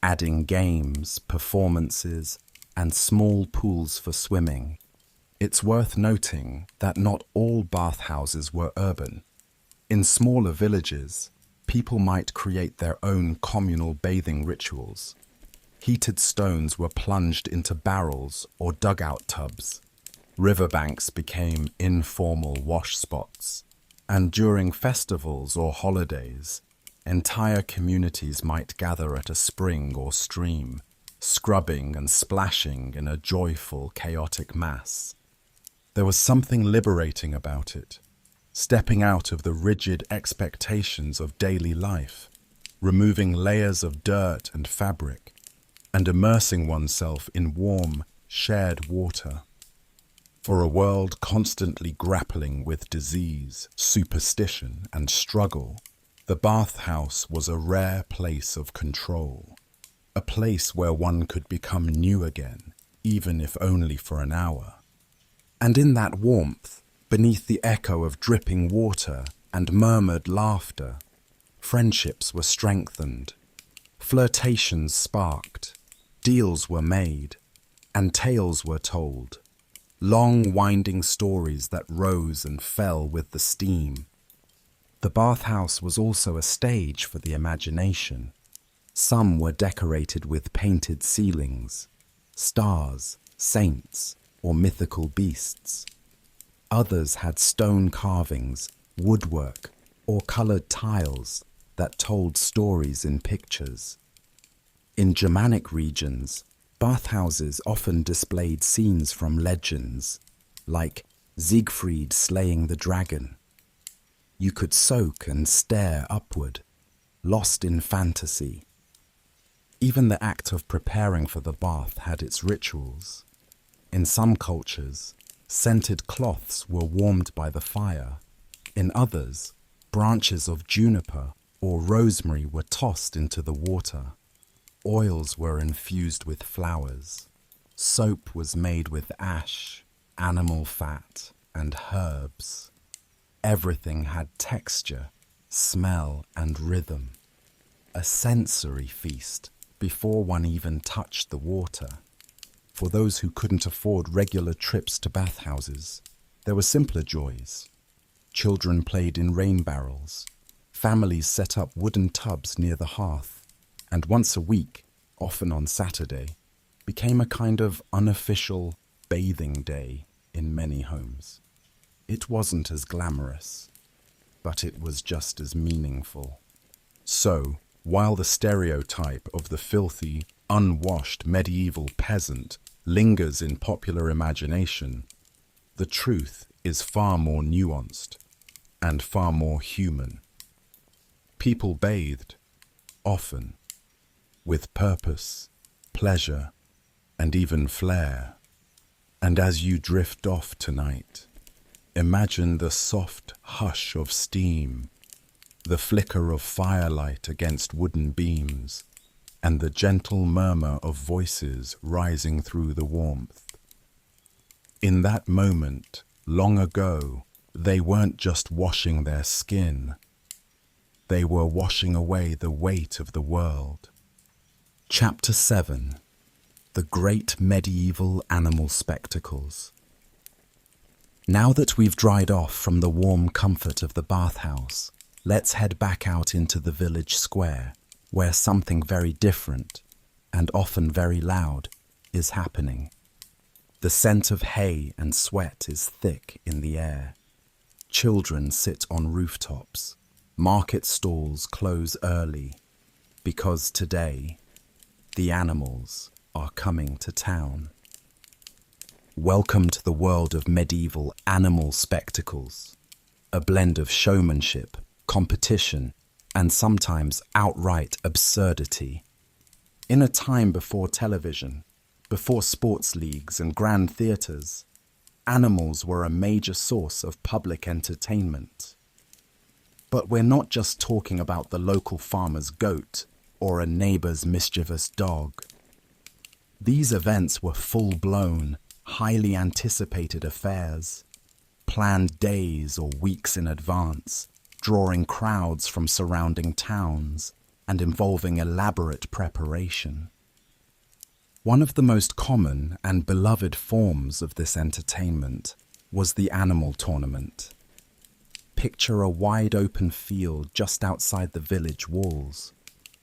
adding games, performances, and small pools for swimming. It's worth noting that not all bathhouses were urban. In smaller villages, people might create their own communal bathing rituals. Heated stones were plunged into barrels or dugout tubs. Riverbanks became informal wash spots. And during festivals or holidays, entire communities might gather at a spring or stream, scrubbing and splashing in a joyful, chaotic mass. There was something liberating about it, stepping out of the rigid expectations of daily life, removing layers of dirt and fabric, and immersing oneself in warm, shared water. For a world constantly grappling with disease, superstition, and struggle, the bathhouse was a rare place of control, a place where one could become new again, even if only for an hour. And in that warmth, beneath the echo of dripping water and murmured laughter, friendships were strengthened, flirtations sparked, deals were made, and tales were told, long winding stories that rose and fell with the steam. The bathhouse was also a stage for the imagination. Some were decorated with painted ceilings, stars, saints, or mythical beasts. Others had stone carvings, woodwork, or colored tiles that told stories in pictures. In Germanic regions, bathhouses often displayed scenes from legends, like Siegfried slaying the dragon. You could soak and stare upward, lost in fantasy. Even the act of preparing for the bath had its rituals. In some cultures, scented cloths were warmed by the fire. In others, branches of juniper or rosemary were tossed into the water. Oils were infused with flowers. Soap was made with ash, animal fat, and herbs. Everything had texture, smell, and rhythm. A sensory feast before one even touched the water. For those who couldn't afford regular trips to bathhouses, there were simpler joys. Children played in rain barrels. Families set up wooden tubs near the hearth, and once a week, often on Saturday, became a kind of unofficial bathing day in many homes. It wasn't as glamorous, but it was just as meaningful. So, while the stereotype of the filthy, unwashed medieval peasant lingers in popular imagination, the truth is far more nuanced and far more human. People bathed, often, with purpose, pleasure, and even flair. And as you drift off tonight, imagine the soft hush of steam, the flicker of firelight against wooden beams, and the gentle murmur of voices rising through the warmth. In that moment, long ago, they weren't just washing their skin. They were washing away the weight of the world. Chapter 7. The Great Medieval Animal Spectacles. Now that we've dried off from the warm comfort of the bathhouse, let's head back out into the village square, where something very different, and often very loud, is happening. The scent of hay and sweat is thick in the air. Children sit on rooftops. Market stalls close early, because today the animals are coming to town. Welcome to the world of medieval animal spectacles, a blend of showmanship, competition, and sometimes outright absurdity. In a time before television, before sports leagues and grand theatres, animals were a major source of public entertainment. But we're not just talking about the local farmer's goat or a neighbour's mischievous dog. These events were full-blown, highly anticipated affairs, planned days or weeks in advance, drawing crowds from surrounding towns and involving elaborate preparation. One of the most common and beloved forms of this entertainment was the animal tournament. Picture a wide-open field just outside the village walls.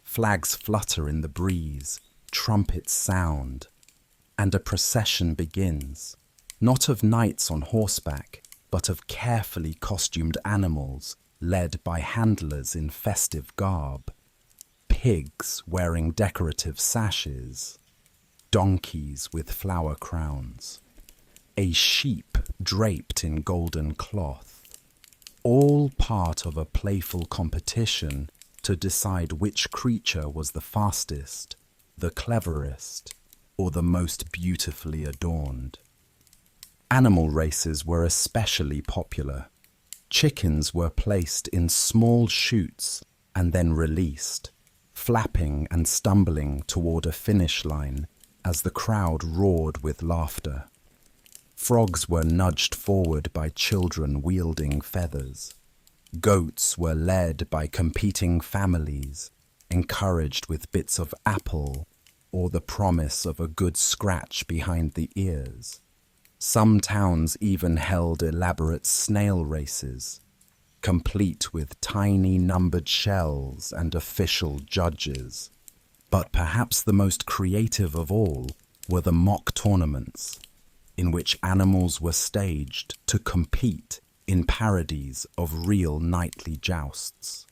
Flags flutter in the breeze, trumpets sound, and a procession begins, not of knights on horseback, but of carefully costumed animals led by handlers in festive garb, pigs wearing decorative sashes, donkeys with flower crowns, a sheep draped in golden cloth, all part of a playful competition to decide which creature was the fastest, the cleverest, or the most beautifully adorned. Animal races were especially popular. Chickens were placed in small chutes and then released, flapping and stumbling toward a finish line as the crowd roared with laughter. Frogs were nudged forward by children wielding feathers. Goats were led by competing families, encouraged with bits of apple or the promise of a good scratch behind the ears. Some towns even held elaborate snail races, complete with tiny numbered shells and official judges. But perhaps the most creative of all were the mock tournaments, in which animals were staged to compete in parodies of real knightly jousts.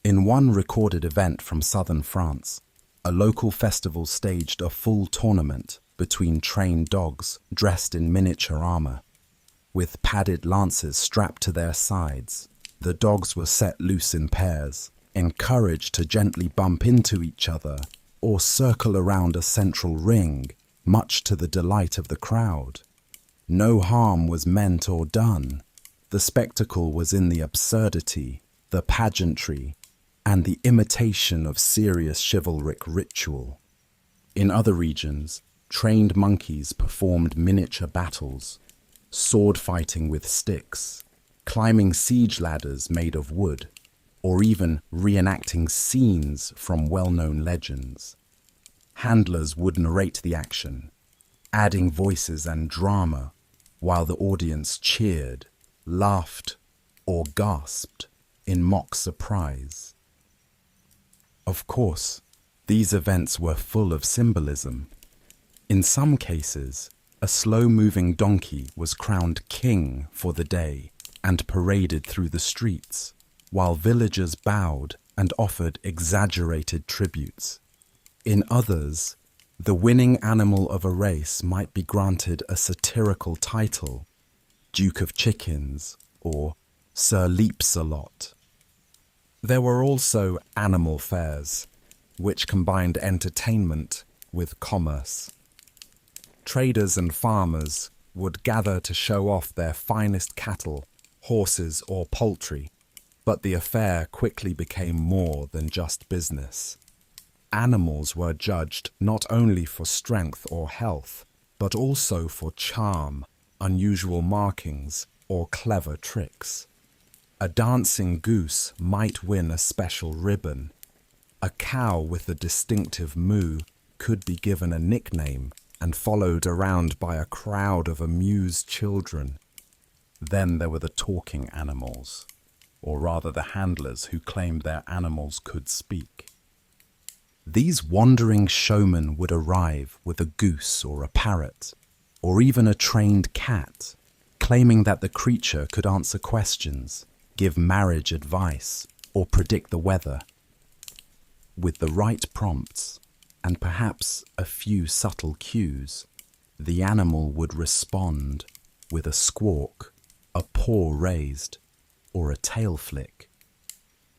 In one recorded event from southern France, a local festival staged a full tournament between trained dogs dressed in miniature armor. With padded lances strapped to their sides, the dogs were set loose in pairs, encouraged to gently bump into each other or circle around a central ring, much to the delight of the crowd. No harm was meant or done. The spectacle was in the absurdity, the pageantry, and the imitation of serious chivalric ritual. In other regions, trained monkeys performed miniature battles, sword fighting with sticks, climbing siege ladders made of wood, or even reenacting scenes from well-known legends. Handlers would narrate the action, adding voices and drama, while the audience cheered, laughed, or gasped in mock surprise. Of course, these events were full of symbolism. In some cases, a slow-moving donkey was crowned king for the day and paraded through the streets, while villagers bowed and offered exaggerated tributes. In others, the winning animal of a race might be granted a satirical title, Duke of Chickens or Sir Leaps-a-Lot. There were also animal fairs, which combined entertainment with commerce. Traders and farmers would gather to show off their finest cattle, horses, or poultry, but the affair quickly became more than just business. Animals were judged not only for strength or health, but also for charm, unusual markings, or clever tricks. A dancing goose might win a special ribbon. A cow with a distinctive moo could be given a nickname and followed around by a crowd of amused children. Then there were the talking animals, or rather the handlers who claimed their animals could speak. These wandering showmen would arrive with a goose or a parrot, or even a trained cat, claiming that the creature could answer questions, give marriage advice, or predict the weather. With the right prompts, and perhaps a few subtle cues, the animal would respond with a squawk, a paw raised, or a tail flick.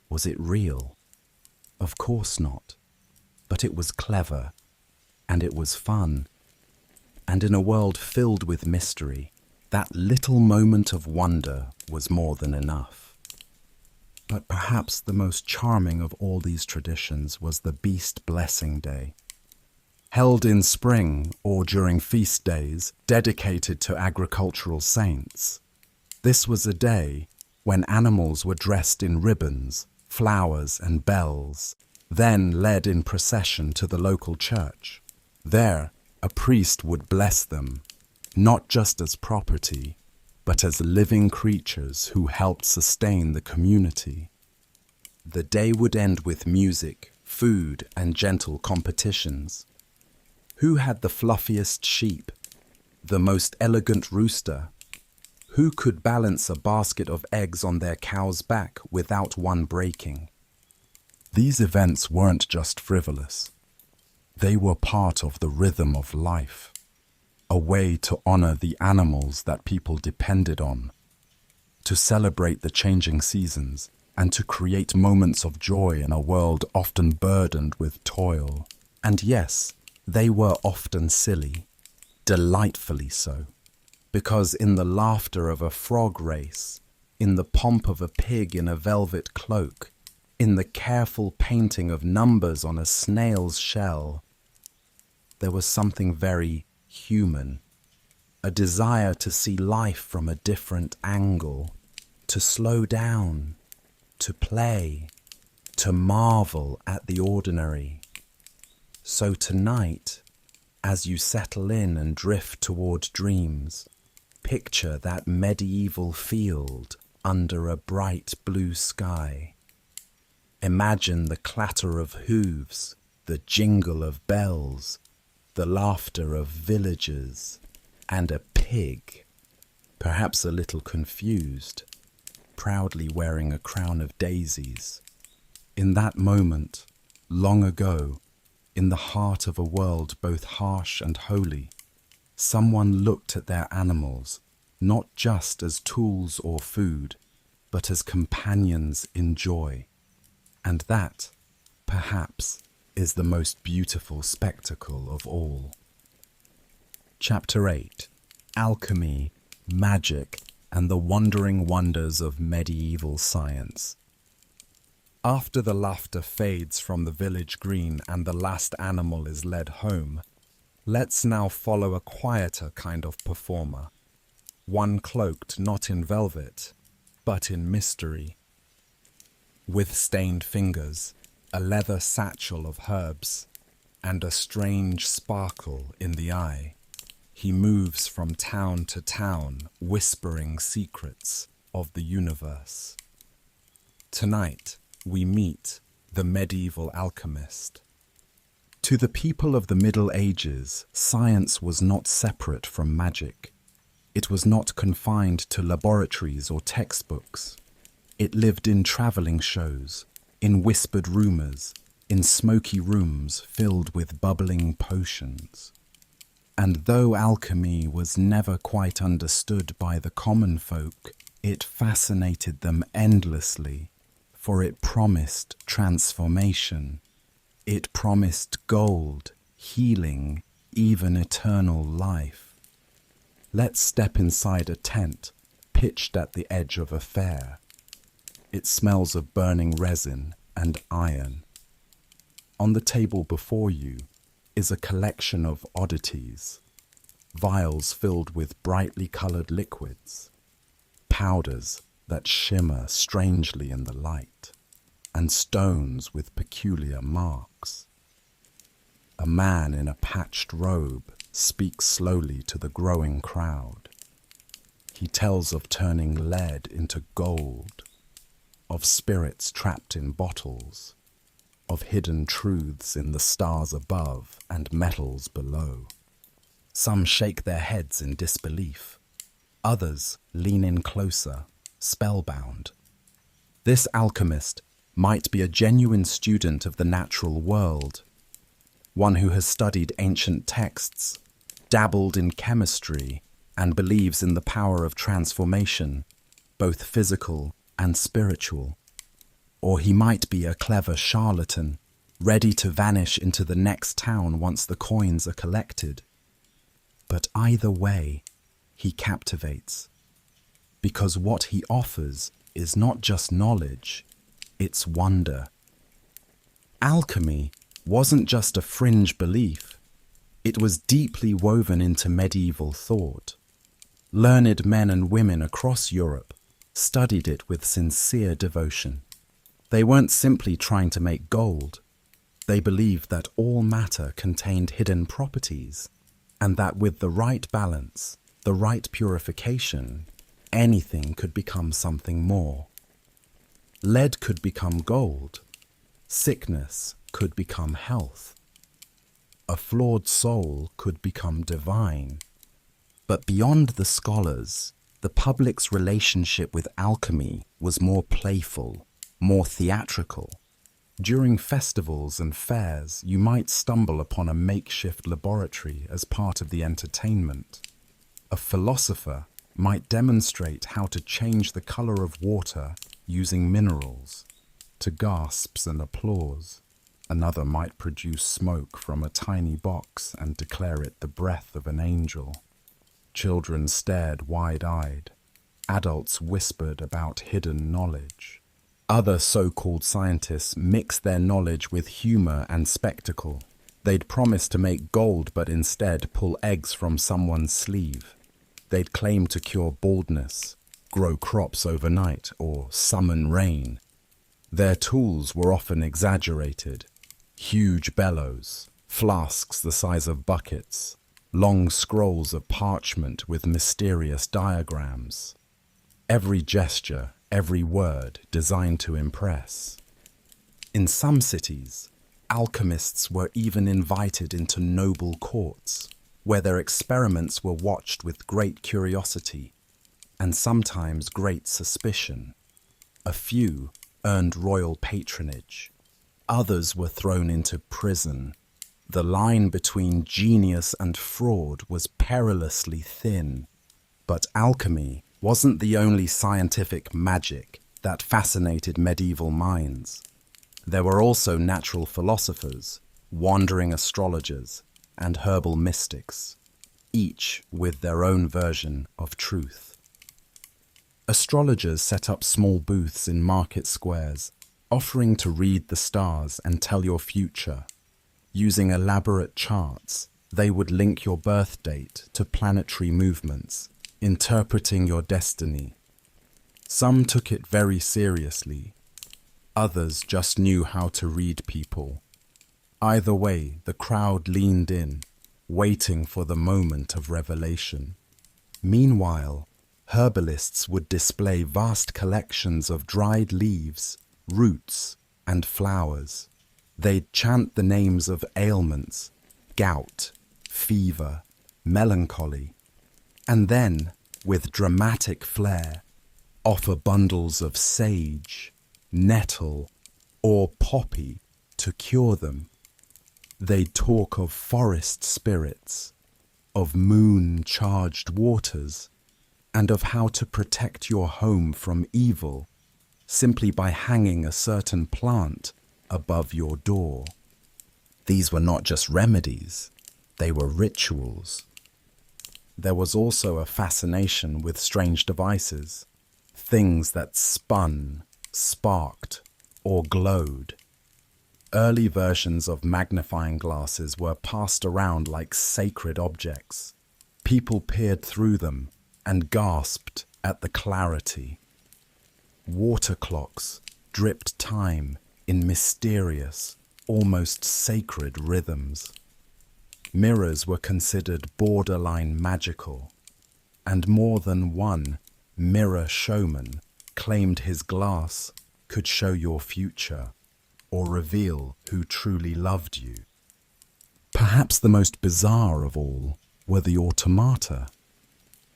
Was it real? Of course not. But it was clever, and it was fun. And in a world filled with mystery, that little moment of wonder was more than enough. But perhaps the most charming of all these traditions was the Beast Blessing Day. Held in spring or during feast days dedicated to agricultural saints, this was a day when animals were dressed in ribbons, flowers and bells, then led in procession to the local church. There, a priest would bless them, not just as property, but as living creatures who helped sustain the community. The day would end with music, food, and gentle competitions. Who had the fluffiest sheep, the most elegant rooster? Who could balance a basket of eggs on their cow's back without one breaking? These events weren't just frivolous. They were part of the rhythm of life, a way to honor the animals that people depended on, to celebrate the changing seasons, and to create moments of joy in a world often burdened with toil. And yes, they were often silly, delightfully so, because in the laughter of a frog race, in the pomp of a pig in a velvet cloak, in the careful painting of numbers on a snail's shell, there was something very human, a desire to see life from a different angle, to slow down, to play, to marvel at the ordinary. So tonight, as you settle in and drift toward dreams, picture that medieval field under a bright blue sky. Imagine the clatter of hooves, the jingle of bells, the laughter of villagers, and a pig, perhaps a little confused, proudly wearing a crown of daisies. In that moment, long ago, in the heart of a world both harsh and holy, someone looked at their animals not just as tools or food, but as companions in joy. And that, perhaps, is the most beautiful spectacle of all. Chapter 8. Alchemy, Magic, and the Wandering Wonders of Medieval Science. After the laughter fades from the village green and the last animal is led home, let's now follow a quieter kind of performer, one cloaked not in velvet, but in mystery. With stained fingers, a leather satchel of herbs, and a strange sparkle in the eye, he moves from town to town, whispering secrets of the universe. Tonight, we meet the medieval alchemist. To the people of the Middle Ages, science was not separate from magic. It was not confined to laboratories or textbooks. It lived in traveling shows, in whispered rumors, in smoky rooms filled with bubbling potions. And though alchemy was never quite understood by the common folk, it fascinated them endlessly, for it promised transformation. It promised gold, healing, even eternal life. Let's step inside a tent pitched at the edge of a fair. It smells of burning resin and iron. On the table before you is a collection of oddities, vials filled with brightly colored liquids, powders that shimmer strangely in the light, and stones with peculiar marks. A man in a patched robe speaks slowly to the growing crowd. He tells of turning lead into gold, of spirits trapped in bottles, of hidden truths in the stars above and metals below. Some shake their heads in disbelief. Others lean in closer, spellbound. This alchemist might be a genuine student of the natural world, one who has studied ancient texts, dabbled in chemistry, and believes in the power of transformation, both physical and spiritual. Or he might be a clever charlatan, ready to vanish into the next town once the coins are collected. But either way, he captivates, because what he offers is not just knowledge, it's wonder. Alchemy wasn't just a fringe belief, it was deeply woven into medieval thought. Learned men and women across Europe studied it with sincere devotion. They weren't simply trying to make gold. They believed that all matter contained hidden properties, and that with the right balance, the right purification, anything could become something more. Lead could become gold. Sickness could become health. A flawed soul could become divine. But beyond the scholars, the public's relationship with alchemy was more playful, more theatrical. During festivals and fairs, you might stumble upon a makeshift laboratory as part of the entertainment. A philosopher might demonstrate how to change the color of water using minerals, to gasps and applause. Another might produce smoke from a tiny box and declare it the breath of an angel. Children stared wide-eyed. Adults whispered about hidden knowledge. Other so-called scientists mixed their knowledge with humor and spectacle. They'd promise to make gold but instead pull eggs from someone's sleeve. They'd claim to cure baldness, grow crops overnight, or summon rain. Their tools were often exaggerated. Huge bellows, flasks the size of buckets, long scrolls of parchment with mysterious diagrams. Every gesture, every word designed to impress. In some cities, alchemists were even invited into noble courts, where their experiments were watched with great curiosity and sometimes great suspicion. A few earned royal patronage. Others were thrown into prison. The line between genius and fraud was perilously thin. But alchemy wasn't the only scientific magic that fascinated medieval minds. There were also natural philosophers, wandering astrologers, and herbal mystics, each with their own version of truth. Astrologers set up small booths in market squares, offering to read the stars and tell your future. Using elaborate charts, they would link your birth date to planetary movements, interpreting your destiny. Some took it very seriously. Others just knew how to read people. Either way, the crowd leaned in, waiting for the moment of revelation. Meanwhile, herbalists would display vast collections of dried leaves, roots, and flowers. They'd chant the names of ailments, gout, fever, melancholy, and then, with dramatic flair, offer bundles of sage, nettle, or poppy to cure them. They'd talk of forest spirits, of moon-charged waters, and of how to protect your home from evil simply by hanging a certain plant above your door. These were not just remedies, they were rituals. There was also a fascination with strange devices, things that spun, sparked, or glowed. Early versions of magnifying glasses were passed around like sacred objects. People peered through them and gasped at the clarity. Water clocks dripped time in mysterious, almost sacred rhythms. Mirrors were considered borderline magical, and more than one mirror showman claimed his glass could show your future. or reveal who truly loved you. Perhaps the most bizarre of all were the automata,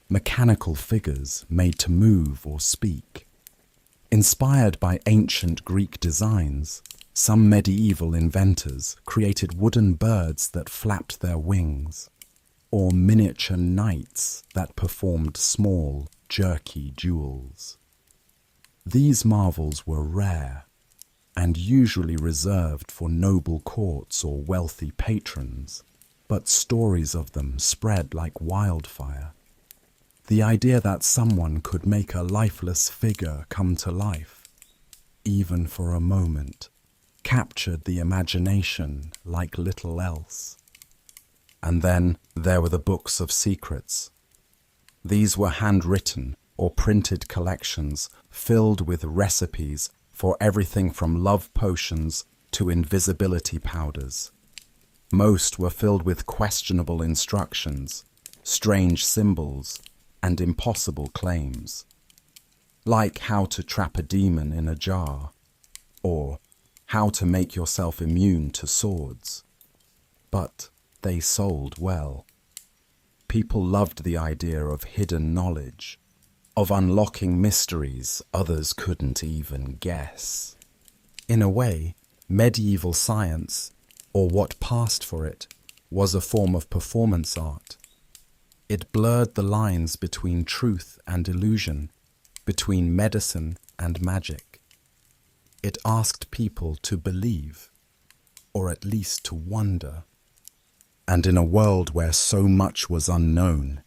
mechanical figures made to move or speak. Inspired by ancient Greek designs, some medieval inventors created wooden birds that flapped their wings, or miniature knights that performed small, jerky duels. These marvels were rare and usually reserved for noble courts or wealthy patrons, but stories of them spread like wildfire. The idea that someone could make a lifeless figure come to life, even for a moment, captured the imagination like little else. And then there were the books of secrets. These were handwritten or printed collections filled with recipes for everything from love potions to invisibility powders. Most were filled with questionable instructions, strange symbols, and impossible claims, like how to trap a demon in a jar, or how to make yourself immune to swords. But they sold well. People loved the idea of hidden knowledge, of unlocking mysteries others couldn't even guess. In a way, medieval science, or what passed for it, was a form of performance art. It blurred the lines between truth and illusion, between medicine and magic. It asked people to believe, or at least to wonder. And in a world where so much was unknown,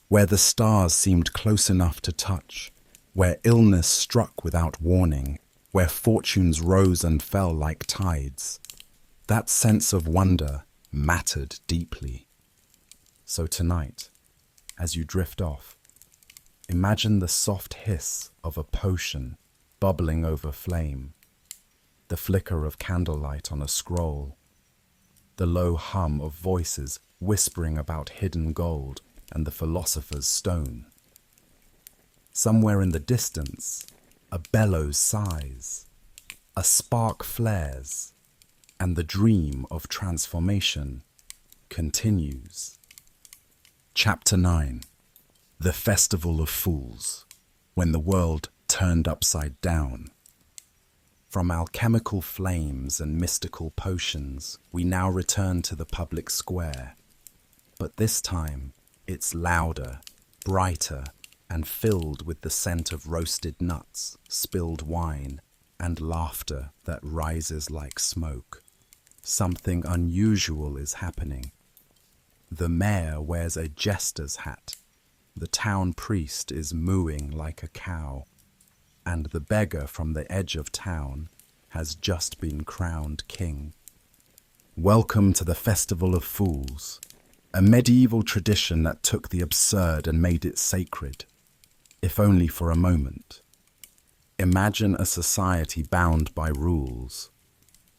where the stars seemed close enough to touch, where illness struck without warning, where fortunes rose and fell like tides, that sense of wonder mattered deeply. So tonight, as you drift off, imagine the soft hiss of a potion bubbling over flame, the flicker of candlelight on a scroll, the low hum of voices whispering about hidden gold and the philosopher's stone. Somewhere in the distance, a bellows sighs, a spark flares, and the dream of transformation continues. Chapter 9. The Festival of Fools, when the world turned upside down. From alchemical flames and mystical potions, we now return to the public square. But this time, it's louder, brighter, and filled with the scent of roasted nuts, spilled wine, and laughter that rises like smoke. Something unusual is happening. The mayor wears a jester's hat, the town priest is mooing like a cow, and the beggar from the edge of town has just been crowned king. Welcome to the Festival of Fools, a medieval tradition that took the absurd and made it sacred, if only for a moment. Imagine a society bound by rules,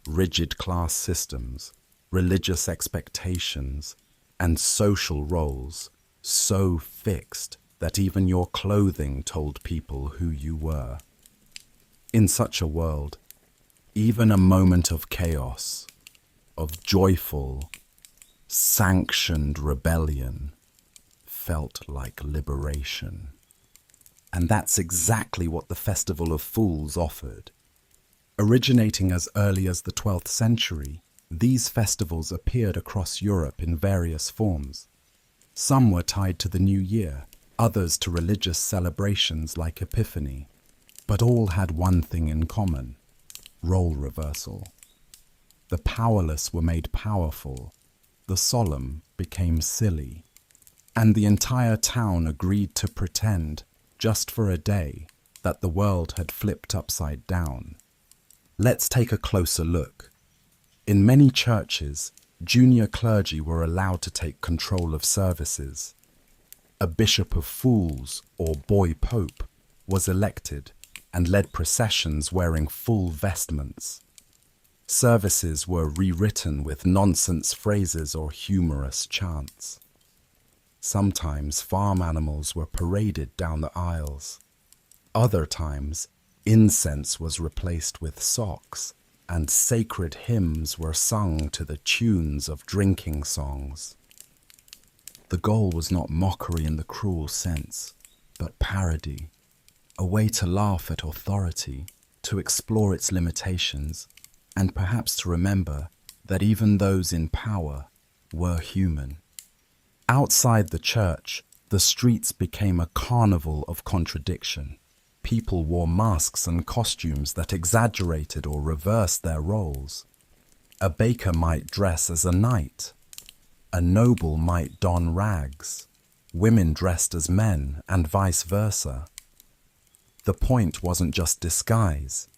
rigid class systems, religious expectations, and social roles so fixed that even your clothing told people who you were. In such a world, even a moment of chaos, of joyful, sanctioned rebellion, felt like liberation. And that's exactly what the Festival of Fools offered. Originating as early as the 12th century, these festivals appeared across Europe in various forms. Some were tied to the new year, others to religious celebrations like Epiphany, but all had one thing in common: role reversal. The powerless were made powerful, the solemn became silly, and the entire town agreed to pretend, just for a day, that the world had flipped upside down. Let's take a closer look. In many churches, junior clergy were allowed to take control of services. A bishop of fools, or boy pope, was elected and led processions wearing full vestments. Services were rewritten with nonsense phrases or humorous chants. Sometimes farm animals were paraded down the aisles. Other times, incense was replaced with socks, and sacred hymns were sung to the tunes of drinking songs. The goal was not mockery in the cruel sense, but parody, a way to laugh at authority, to explore its limitations, and perhaps to remember that even those in power were human. Outside the church, the streets became a carnival of contradiction. People wore masks and costumes that exaggerated or reversed their roles. A baker might dress as a knight. A noble might don rags. Women dressed as men, and vice versa. The point wasn't just disguise.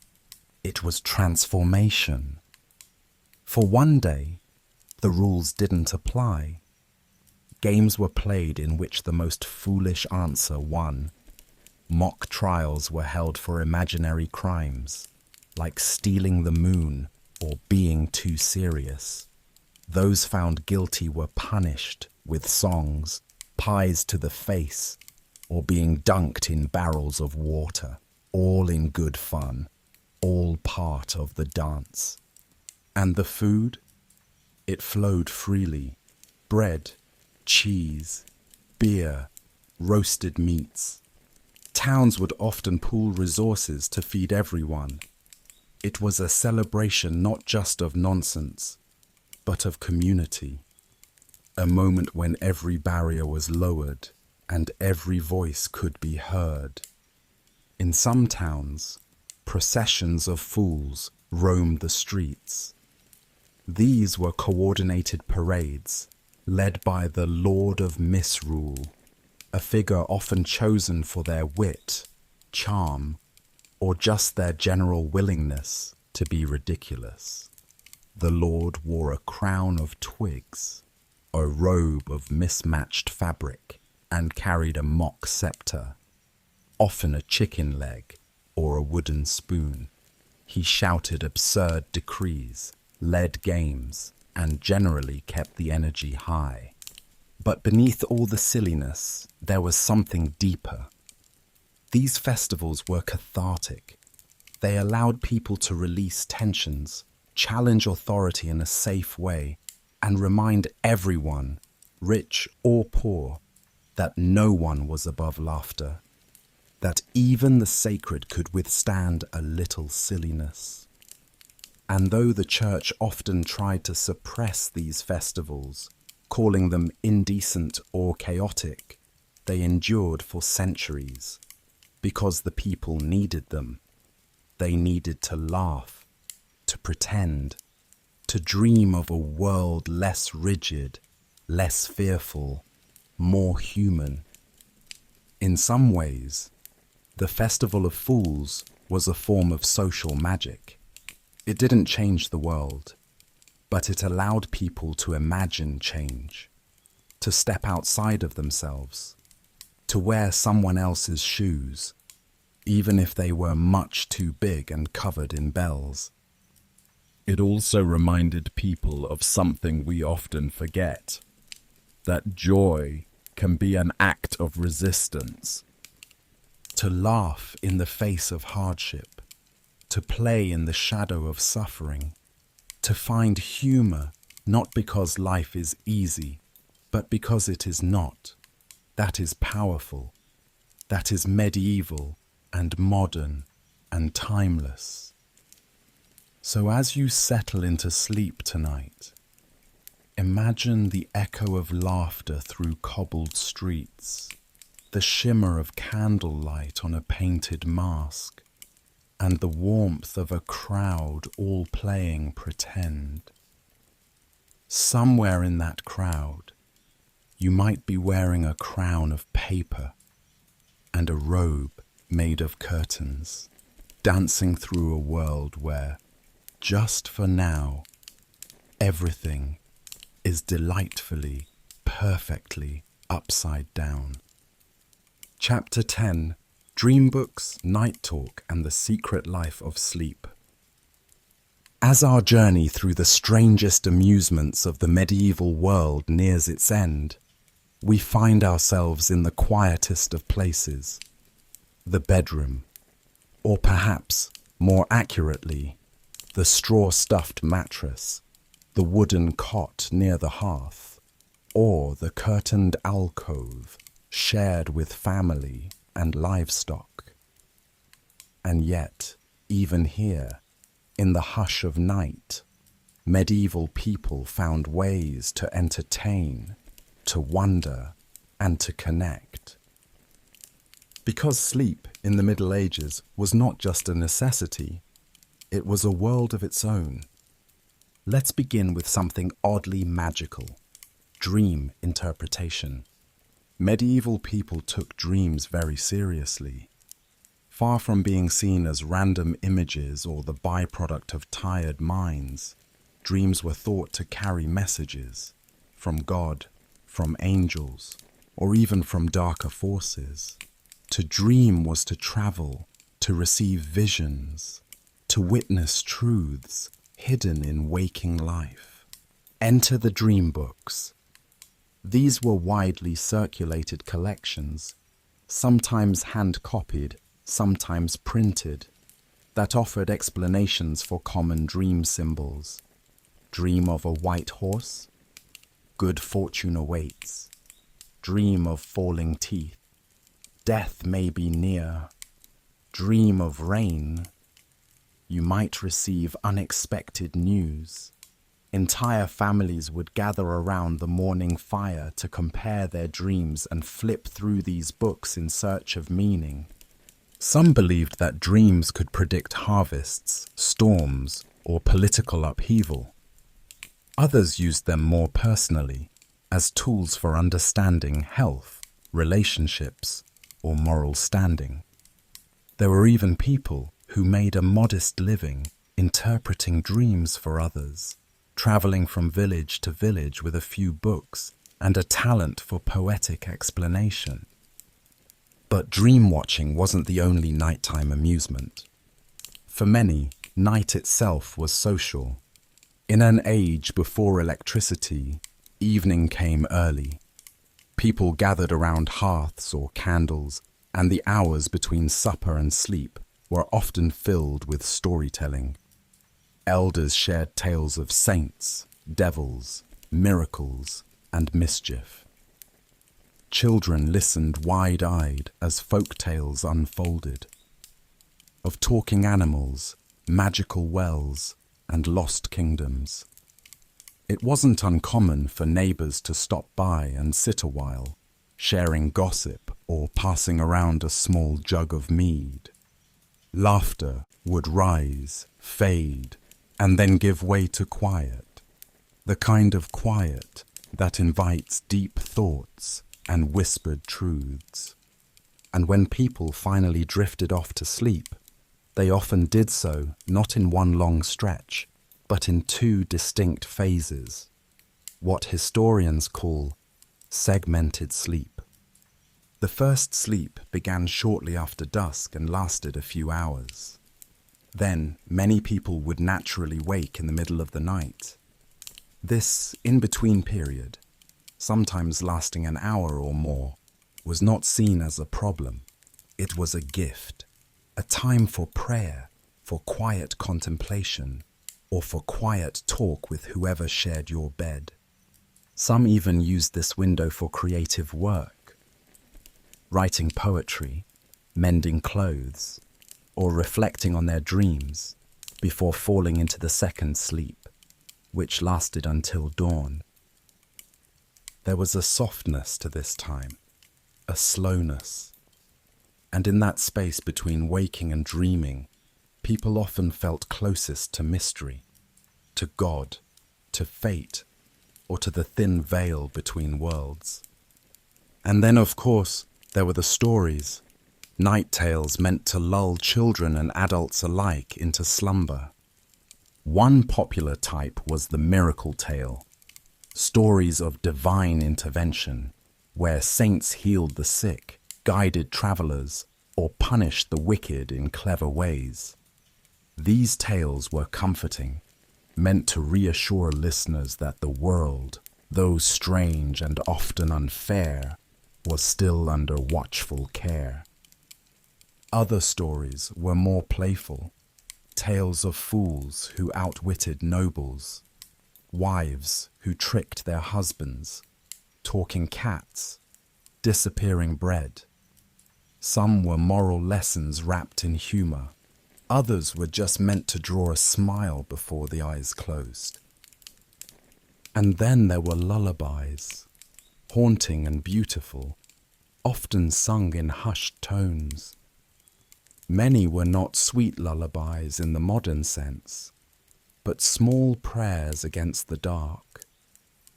It was transformation. For one day, the rules didn't apply. Games were played in which the most foolish answer won. Mock trials were held for imaginary crimes, like stealing the moon or being too serious. Those found guilty were punished with songs, pies to the face, or being dunked in barrels of water, all in good fun, all part of the dance. And the food? It flowed freely. Bread, cheese, beer, roasted meats. Towns would often pool resources to feed everyone. It was a celebration not just of nonsense, but of community. A moment when every barrier was lowered and every voice could be heard. In some towns, processions of fools roamed the streets. These were coordinated parades led by the Lord of Misrule, a figure often chosen for their wit, charm, or just their general willingness to be ridiculous. The Lord wore a crown of twigs, a robe of mismatched fabric, and carried a mock scepter, often a chicken leg or a wooden spoon. He shouted absurd decrees, led games, and generally kept the energy high. But beneath all the silliness, there was something deeper. These festivals were cathartic. They allowed people to release tensions, challenge authority in a safe way, and remind everyone, rich or poor, that no one was above laughter, that even the sacred could withstand a little silliness. And though the church often tried to suppress these festivals, calling them indecent or chaotic, they endured for centuries, because the people needed them. They needed to laugh, to pretend, to dream of a world less rigid, less fearful, more human. In some ways, the Festival of Fools was a form of social magic. It didn't change the world, but it allowed people to imagine change, to step outside of themselves, to wear someone else's shoes, even if they were much too big and covered in bells. It also reminded people of something we often forget, that joy can be an act of resistance. To laugh in the face of hardship, to play in the shadow of suffering, to find humor not because life is easy, but because it is not. That is powerful. That is medieval and modern and timeless. So as you settle into sleep tonight, imagine the echo of laughter through cobbled streets, the shimmer of candlelight on a painted mask, and the warmth of a crowd all playing pretend. Somewhere in that crowd, you might be wearing a crown of paper and a robe made of curtains, dancing through a world where, just for now, everything is delightfully, perfectly upside down. Chapter 10: Dream Books, Night Talk, and the Secret Life of Sleep. As our journey through the strangest amusements of the medieval world nears its end, we find ourselves in the quietest of places, the bedroom, or perhaps, more accurately, The straw-stuffed mattress, the wooden cot near the hearth, or the curtained alcove shared with family and livestock. And yet, even here, in the hush of night, medieval people found ways to entertain, to wonder, and to connect. Because sleep in the Middle Ages was not just a necessity, it was a world of its own. Let's begin with something oddly magical: dream interpretation. Medieval people took dreams very seriously. Far from being seen as random images or the byproduct of tired minds, dreams were thought to carry messages from God, from angels, or even from darker forces. To dream was to travel, to receive visions, to witness truths hidden in waking life. Enter the dream books. These were widely circulated collections, sometimes hand-copied, sometimes printed, that offered explanations for common dream symbols. Dream of a white horse? Good fortune awaits. Dream of falling teeth. Death may be near. Dream of rain. You might receive unexpected news. Entire families would gather around the morning fire to compare their dreams and flip through these books in search of meaning. Some believed that dreams could predict harvests, storms, or political upheaval. Others used them more personally, as tools for understanding health, relationships, or moral standing. There were even people who made a modest living interpreting dreams for others, traveling from village to village with a few books and a talent for poetic explanation. But dream watching wasn't the only nighttime amusement. For many, night itself was social. In an age before electricity, evening came early. People gathered around hearths or candles, and the hours between supper and sleep were often filled with storytelling. Elders shared tales of saints, devils, miracles, and mischief. Children listened wide-eyed as folk tales unfolded, of talking animals, magical wells, and lost kingdoms. It wasn't uncommon for neighbors to stop by and sit a while, sharing gossip or passing around a small jug of mead. Laughter would rise, fade, and then give way to quiet, the kind of quiet that invites deep thoughts and whispered truths. And when people finally drifted off to sleep, they often did so not in one long stretch, but in two distinct phases, what historians call segmented sleep. The first sleep began shortly after dusk and lasted a few hours. Then many people would naturally wake in the middle of the night. This in-between period, sometimes lasting an hour or more, was not seen as a problem. It was a gift, a time for prayer, for quiet contemplation, or for quiet talk with whoever shared your bed. Some even used this window for creative work, writing poetry, mending clothes, or reflecting on their dreams before falling into the second sleep, which lasted until dawn. There was a softness to this time, a slowness, and in that space between waking and dreaming, people often felt closest to mystery, to God, to fate, or to the thin veil between worlds. And then, of course, there were the stories, night tales meant to lull children and adults alike into slumber. One popular type was the miracle tale, stories of divine intervention, where saints healed the sick, guided travelers, or punished the wicked in clever ways. These tales were comforting, meant to reassure listeners that the world, though strange and often unfair, was still under watchful care. Other stories were more playful, tales of fools who outwitted nobles, wives who tricked their husbands, talking cats, disappearing bread. Some were moral lessons wrapped in humor. Others were just meant to draw a smile before the eyes closed. And then there were lullabies, haunting and beautiful, often sung in hushed tones. Many were not sweet lullabies in the modern sense, but small prayers against the dark.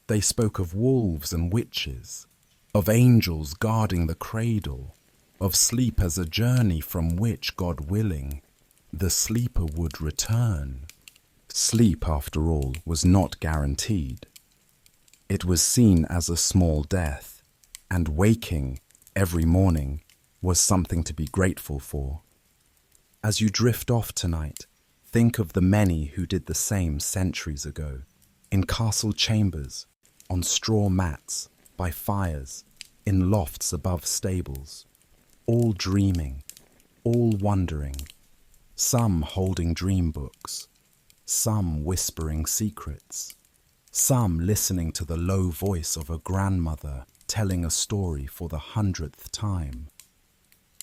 They spoke of wolves and witches, of angels guarding the cradle, of sleep as a journey from which, God willing, the sleeper would return. Sleep, after all, was not guaranteed. It was seen as a small death, and waking every morning was something to be grateful for. As you drift off tonight, think of the many who did the same centuries ago, in castle chambers, on straw mats, by fires, in lofts above stables, all dreaming, all wondering, some holding dream books, some whispering secrets, some listening to the low voice of a grandmother telling a story for the 100th time.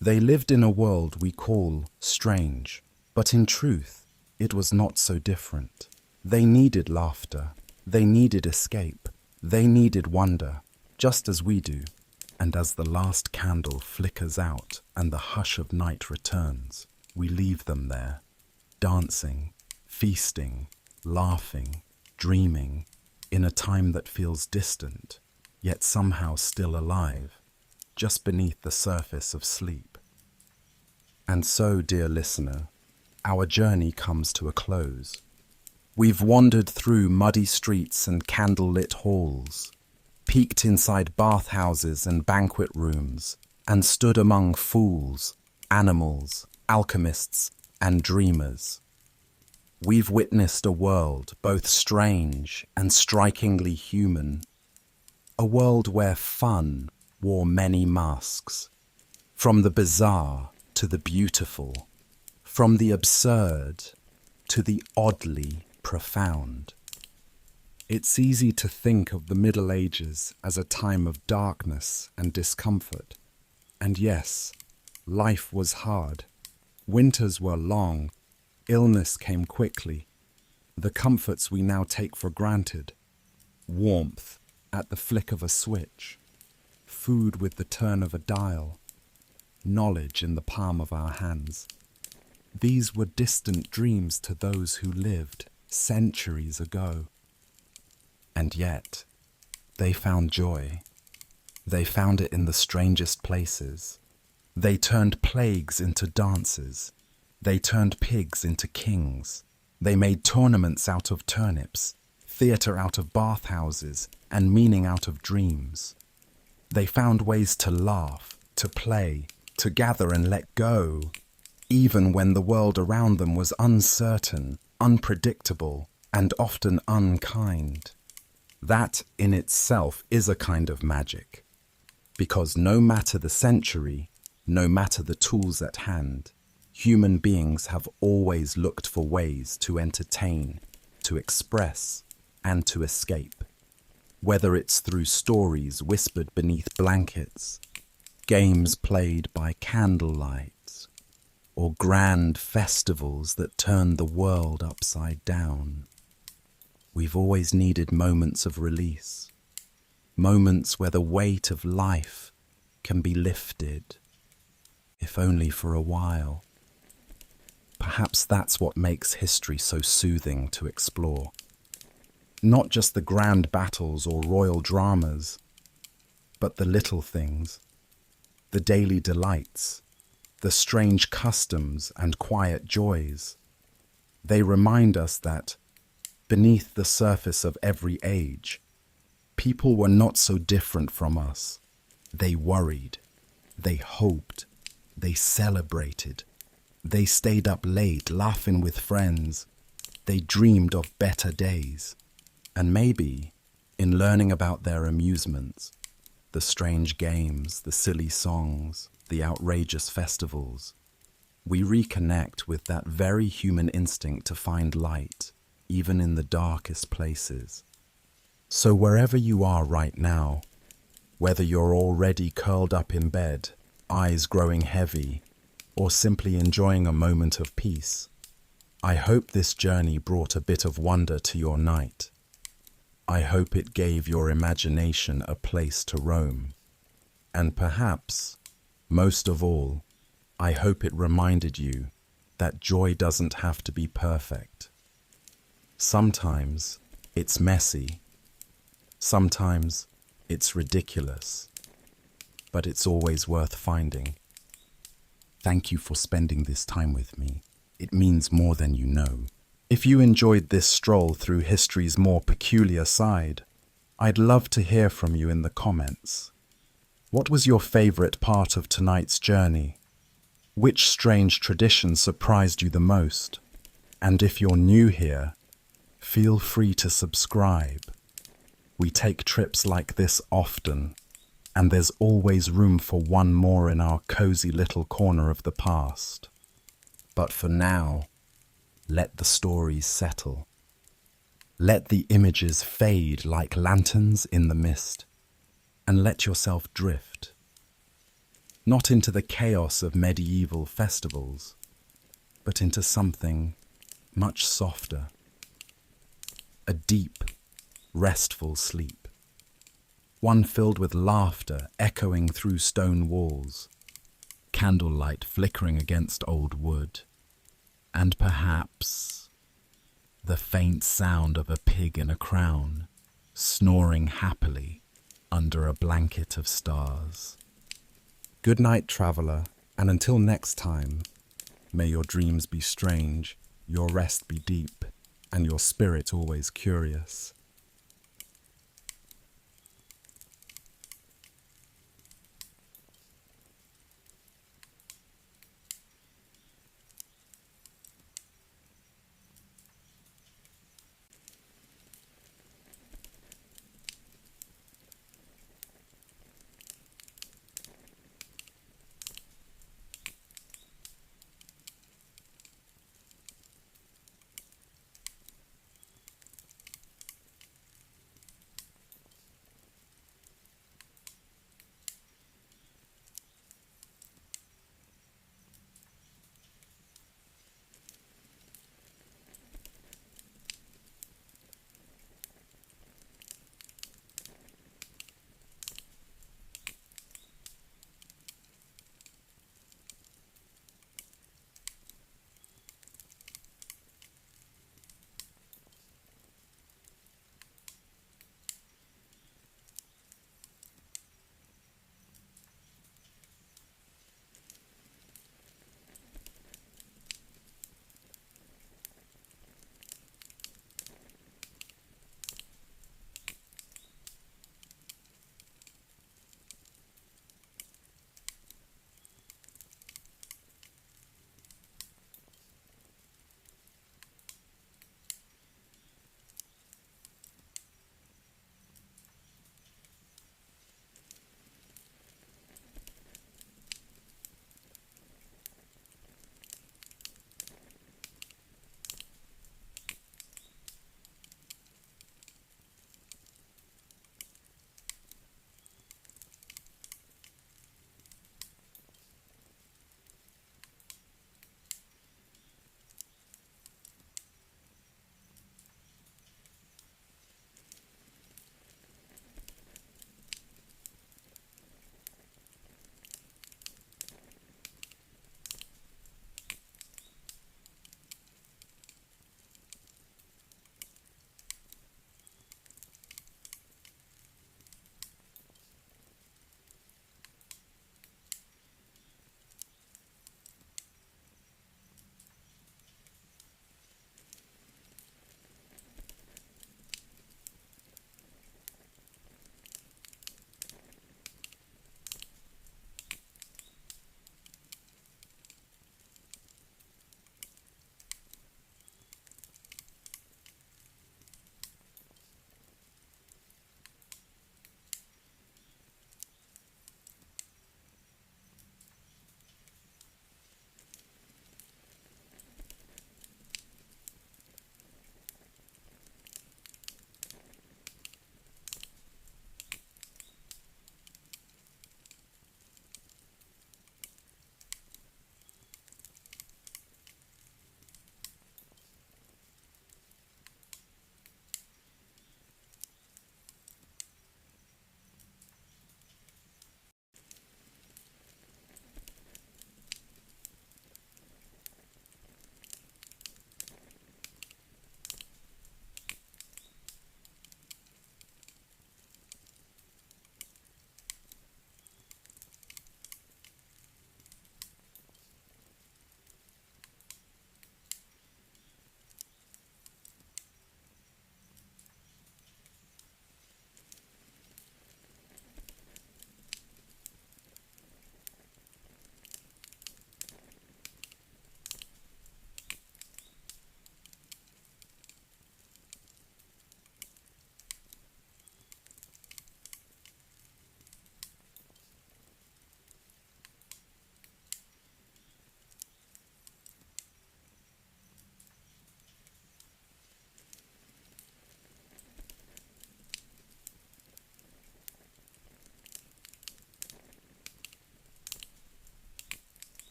They lived in a world we call strange, but in truth, it was not so different. They needed laughter, they needed escape, they needed wonder, just as we do. And as the last candle flickers out and the hush of night returns, we leave them there, dancing, feasting, laughing, dreaming, in a time that feels distant, yet somehow still alive, just beneath the surface of sleep. And so, dear listener, our journey comes to a close. We've wandered through muddy streets and candlelit halls, peeked inside bathhouses and banquet rooms, and stood among fools, animals, alchemists, and dreamers. We've witnessed a world both strange and strikingly human, a world where fun wore many masks, from the bizarre to the beautiful, from the absurd to the oddly profound. It's easy to think of the Middle Ages as a time of darkness and discomfort. And yes, life was hard. Winters were long. Illness came quickly. The comforts we now take for granted. Warmth at the flick of a switch. Food with the turn of a dial. Knowledge in the palm of our hands. These were distant dreams to those who lived centuries ago. And yet, they found joy. They found it in the strangest places. They turned plagues into dances. They turned pigs into kings. They made tournaments out of turnips, theatre out of bathhouses, and meaning out of dreams. They found ways to laugh, to play, to gather and let go, even when the world around them was uncertain, unpredictable, and often unkind. That in itself is a kind of magic, because no matter the century, no matter the tools at hand, human beings have always looked for ways to entertain, to express, and to escape. Whether it's through stories whispered beneath blankets, games played by candlelight, or grand festivals that turn the world upside down. We've always needed moments of release, moments where the weight of life can be lifted, if only for a while. Perhaps that's what makes history so soothing to explore. Not just the grand battles or royal dramas, but the little things, the daily delights, the strange customs and quiet joys. They remind us that, beneath the surface of every age, people were not so different from us. They worried, they hoped, they celebrated, they stayed up late laughing with friends, they dreamed of better days. And maybe, in learning about their amusements, the strange games, the silly songs, the outrageous festivals, We reconnect with that very human instinct to find light, even in the darkest places. So wherever you are right now, whether you're already curled up in bed, eyes growing heavy, or simply enjoying a moment of peace, I hope this journey brought a bit of wonder to your night. I hope it gave your imagination a place to roam. And perhaps, most of all, I hope it reminded you that joy doesn't have to be perfect. Sometimes it's messy. Sometimes it's ridiculous. But it's always worth finding. Thank you for spending this time with me. It means more than you know. If you enjoyed this stroll through history's more peculiar side, I'd love to hear from you in the comments. What was your favorite part of tonight's journey? Which strange tradition surprised you the most? And if you're new here, feel free to subscribe. We take trips like this often, and there's always room for one more in our cozy little corner of the past. But for now, let the stories settle. Let the images fade like lanterns in the mist, and let yourself drift. Not into the chaos of medieval festivals, but into something much softer. A deep, restful sleep. One filled with laughter echoing through stone walls, candlelight flickering against old wood, and perhaps the faint sound of a pig in a crown snoring happily under a blanket of stars. Good night, traveler, and until next time, may your dreams be strange, your rest be deep, and your spirit always curious.